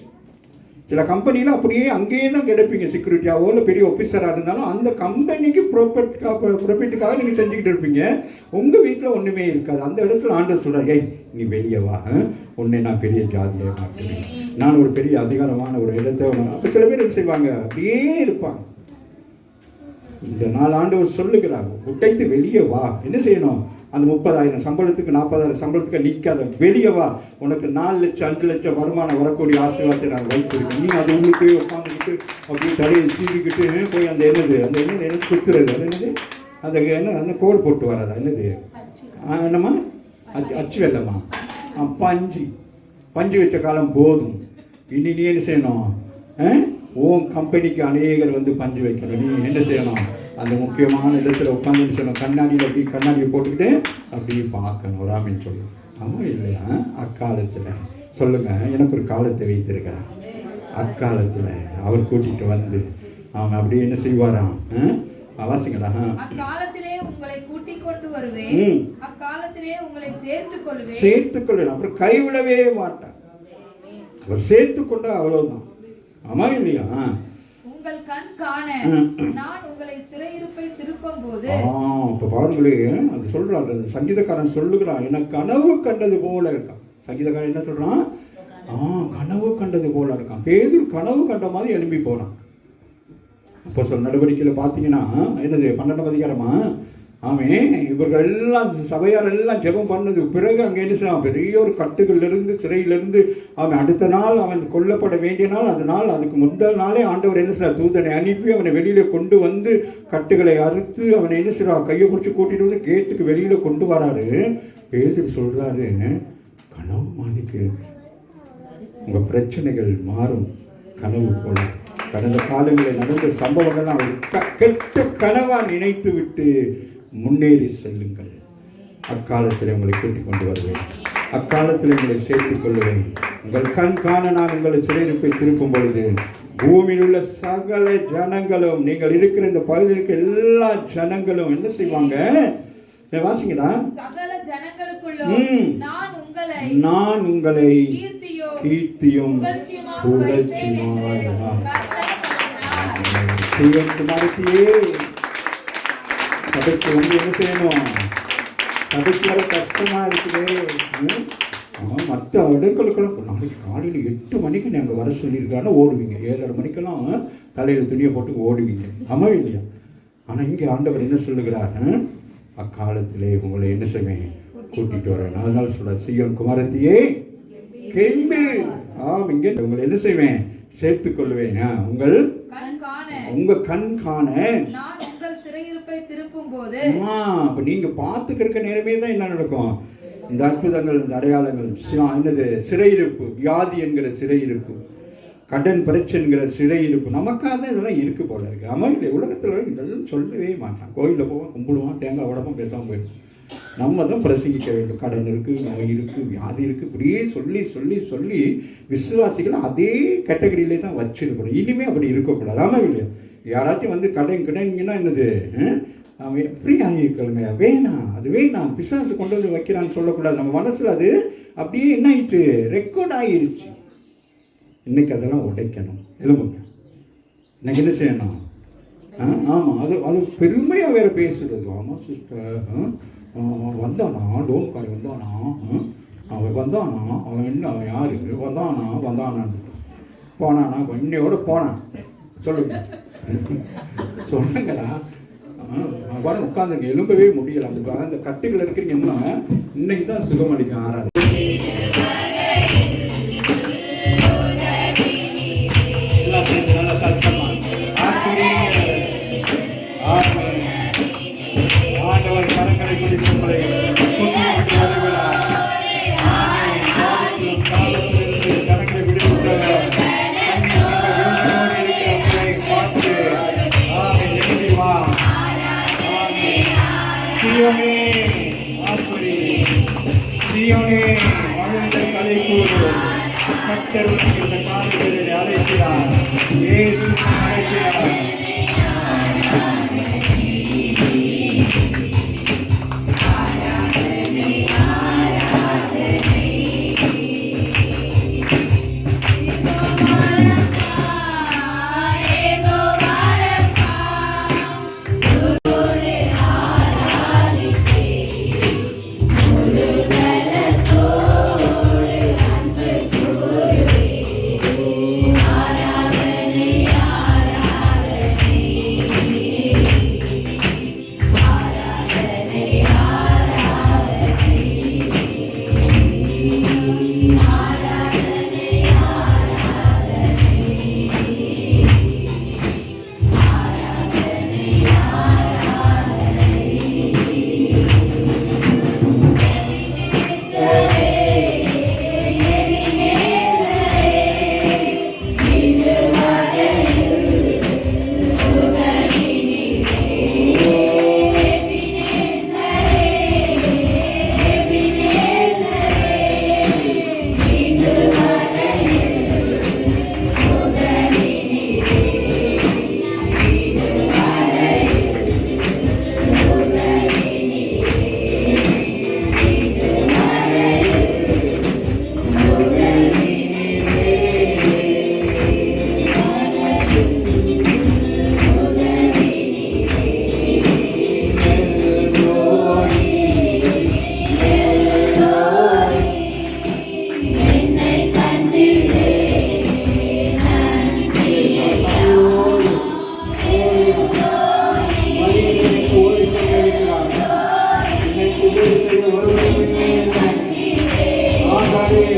சில கம்பெனியில் அப்படியே அங்கேயே தான் கிடைப்பீங்க, செக்யூரிட்டியாவோ இல்லை பெரிய ஆஃபீஸராக இருந்தாலும் அந்த கம்பெனிக்கு ப்ராஃபிட்டுக்காக நீங்கள் செஞ்சுக்கிட்டு இருப்பீங்க. உங்கள் வீட்டில் ஒன்றுமே இருக்காது. அந்த இடத்துல ஆண்டவர் சொல்கிறார், ஏய் நீ வெளியே வா, உன்னை நான் பெரிய ஜாதியாக மாற்றுவேன், நான் ஒரு பெரிய அதிகாரமான ஒரு இடத்தை. அப்போ சில பேர் செய்வாங்க, அப்படியே இருப்பாங்க. இந்த 4 ஆண்டவர் சொல்லுகிறாங்க, உடைத்து வெளியே வா. என்ன செய்யணும்? அந்த 30,000 சம்பளத்துக்கு 40,000 சம்பளத்துக்கு நிற்காத, வெளியே வா. உனக்கு 4 லட்சம் 5 லட்சம் வருமானம் வரக்கூடிய ஆசீர்வாதத்தை நான் வைத்திருக்கேன். நீ அது உள்ளுக்கு உட்காந்துக்கிட்டு அப்படியே தலையை சீவிக்கிட்டு போய் அந்த என்னது குத்துறது, அது என்னது அந்த அந்த கோல் போட்டு வராதா, என்னது என்னம்மா அச்சு வெள்ளம்மா, பஞ்சு வச்ச காலம் போதும். இனி நீ என்ன செய்யணும்? ஓம் கம்பெனிக்கு அநேகர் வந்து பஞ்சு வைக்கணும். நீ என்ன செய்யணும்? அந்த முக்கியமான இடத்துல உட்காந்து சொல்லணும், கண்ணாடியில் அப்படி கண்ணாடியை போட்டுக்கிட்டு அப்படியே பார்க்கணும். ஒரு ஆமின்னு சொல்லு. ஆமாம் இல்லையா? அக்காலத்தில் சொல்லுங்கள், எனக்கு ஒரு காலத்தை வைத்திருக்கிறேன். அக்காலத்தில் அவர் கூட்டிகிட்டு வந்து அவன் அப்படியே என்ன செய்வாராம்? வாசிங்களா? அக்காலத்திலே உங்களை கூட்டிக் கொண்டு வருவேன், அக்காலத்திலே உங்களை சேர்த்துக்கொள்வேன். அப்புறம் கைவிடவே மாட்டான். அவர் சேர்த்துக்கொண்டா அவ்வளவுதான். ஆமா இல்லையா? உங்கள் கண் காண நான் உங்களை சிறையிருப்பை திருப்பும்போது. இப்ப பாருங்களே, அது சொல்றாரு சங்கீதக்காரன் சொல்லுகிறான், எனக்கு கனவு கண்டது போல இருக்கான். சங்கீதக்காரன் என்ன சொல்றான்? கனவு கண்டது போல இருக்கான். பேதுரு கனவு கண்ட மாதிரி எழும்பி போறான். அப்போ சொல் நடவடிக்கையில் பார்த்தீங்கன்னா என்னது 12ஆம் அதிகாரமா? ஆமே, இவர்கள் எல்லாம் சபையார் எல்லாம் ஜெபம் பண்ணது பிறகு அங்கே என்ன செய்வான்? பெரிய ஒரு கட்டுகளிலிருந்து சிறையிலிருந்து அவன் அடுத்த நாள் அவன் கொல்லப்பட வேண்டிய நாள், அதனால் அதுக்கு முதல் நாளே ஆண்டவர் என்ன செய்வார்? தூதனை அனுப்பி அவனை வெளியில கொண்டு வந்து கட்டுகளை அறுத்து அவனை என்ன செய்வார்? கையை பிடிச்சி கூட்டிட்டு வந்து கேட்டுக்கு வெளியில கொண்டு வராரு. பேதுரு சொல்றாரு, கனவு மாதிரிக்கு உங்க பிரச்சனைகள் மாறும் கனவு போல. கடந்த காலங்களில் நடந்த சம்பவங்கள்லாம் அவர் கெட்ட கனவா நினைத்து விட்டு முன்னேறி செல்லுங்கள். அக்காலத்தில் உங்களை கூட்டிக் கொண்டு வருவேன், அக்காலத்தில் உங்களை சேர்த்துக் கொள்வேன். உங்கள் கண் காண நான் உங்களை சிறையிருப்பை திருப்பும் பொழுது பூமியில் உள்ள சகல ஜனங்களும், நீங்கள் இருக்கிற இந்த பகுதியில் இருக்கிற எல்லா ஜனங்களும் என்ன செய்வாங்க? வாசிங்கடா. சகல ஜனங்களுக்குள்ளும் நான் உங்களை கீர்த்தியும் சபைக்கு வந்து என்ன செய்யணும்? சபைக்கு வர கஷ்டமா இருக்குது. மற்ற இடங்களுக்கெல்லாம் நாளைக்கு காலையில் 8 மணிக்கு நீங்கள் வர சொல்லியிருக்காங்கன்னா ஓடுவீங்க, 7:30 மணிக்கெல்லாம் தலையில் துணியை போட்டு ஓடுவீங்க. ஆமா இல்லையா? ஆனால் இங்கே ஆண்டவர் என்ன சொல்லுகிறார்? அக்காலத்திலே உங்களை என்ன செய்வேன்? கூட்டிட்டு வரேன். அதனால சொல்ற, சீயோன் குமாரத்தியே கெம்பீரு. இங்கே உங்களை என்ன செய்வேன்? சேர்த்துக் கொள்வேன். உங்க கண் காண அப்ப நீங்க பார்த்துக்கிற நேரமே தான் என்ன நடக்கும்? இந்த அற்புதங்கள், இந்த அடையாளங்கள், என்னது சிறையிருப்பு, வியாதி என்கிற சிறையிருப்பு, கடன் பிரச்சனைங்கிற சிறையிருப்பு நமக்காக தான் இதெல்லாம் இருக்கு போல இருக்கு. அமர்ந்த உலகத்தில் இதெல்லாம் சொல்லவே மாட்டான். கோயிலில் போவான், கும்பிடுவான், தேங்காய் உடம்பும் பேசாமல் போயிடும். நம்ம தான் பிரசங்கிக்க வேண்டும். கடன் இருக்கு, நோய் இருக்கு, வியாதி இருக்கு, இப்படியே சொல்லி சொல்லி சொல்லி விசுவாசிகளை அதே கேட்டகரியிலே தான் வச்சிருக்கணும். இனிமே அப்படி இருக்கக்கூடாது. ஆமாம் இல்லையா? யாராச்சும் வந்து கடன்ங்கன்னா என்னது ஃப்ரீ ஆகியிருக்கலுங்க, வேணாம், அது வேணாம், பிசாசு கொண்டு வந்து வைக்கிறான்னு சொல்லக்கூடாது. நம்ம மனசில் அது அப்படியே என்ன ஆயிட்டு ரெக்கார்ட் ஆகிருச்சு. இன்னைக்கு அதெல்லாம் உடைக்கணும். எழுப்புங்க. இன்னைக்கு என்ன செய்யணும்? ஆமாம், அது பெருமையாக வேற பேசுறது. ஆமாம் சிஸ்டர், வந்தானா லோன்காரி வந்தானா, அவன் வந்தானா, அவன் என்ன, அவன் யாரு வந்தானான்னு போனானா, இன்னையோட போனான் சொல்லுங்க. சொன்னங்களா? வர உட்காந்துங்க, எழும்பவே முடியல. அந்த கட்டுகள் இருக்கிறீங்கன்னா இன்னைக்கு தான் சுகம் அடிக்க ஆறாது. ஆண்டவர் கரங்களை பிடித்து கரங்களை பிடித்துள்ளவர் சீயோனே வாழ்ந்த கலை கூறு கர்த்தர் இந்த காலங்களில் அழைக்கிறார். இயேசு அழைக்கிறார்.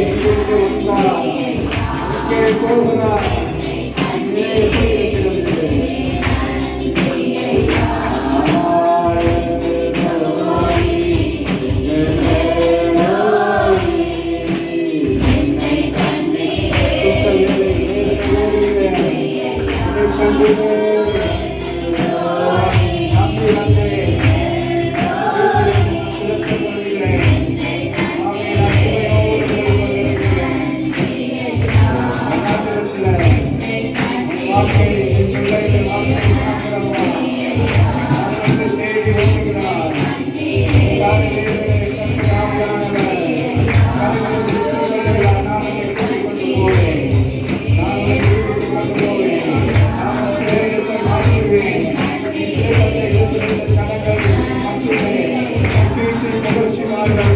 இங்கே வந்தார், இங்கே போகிறார், இங்கே இருக்கிறது. மகிழ்ச்சி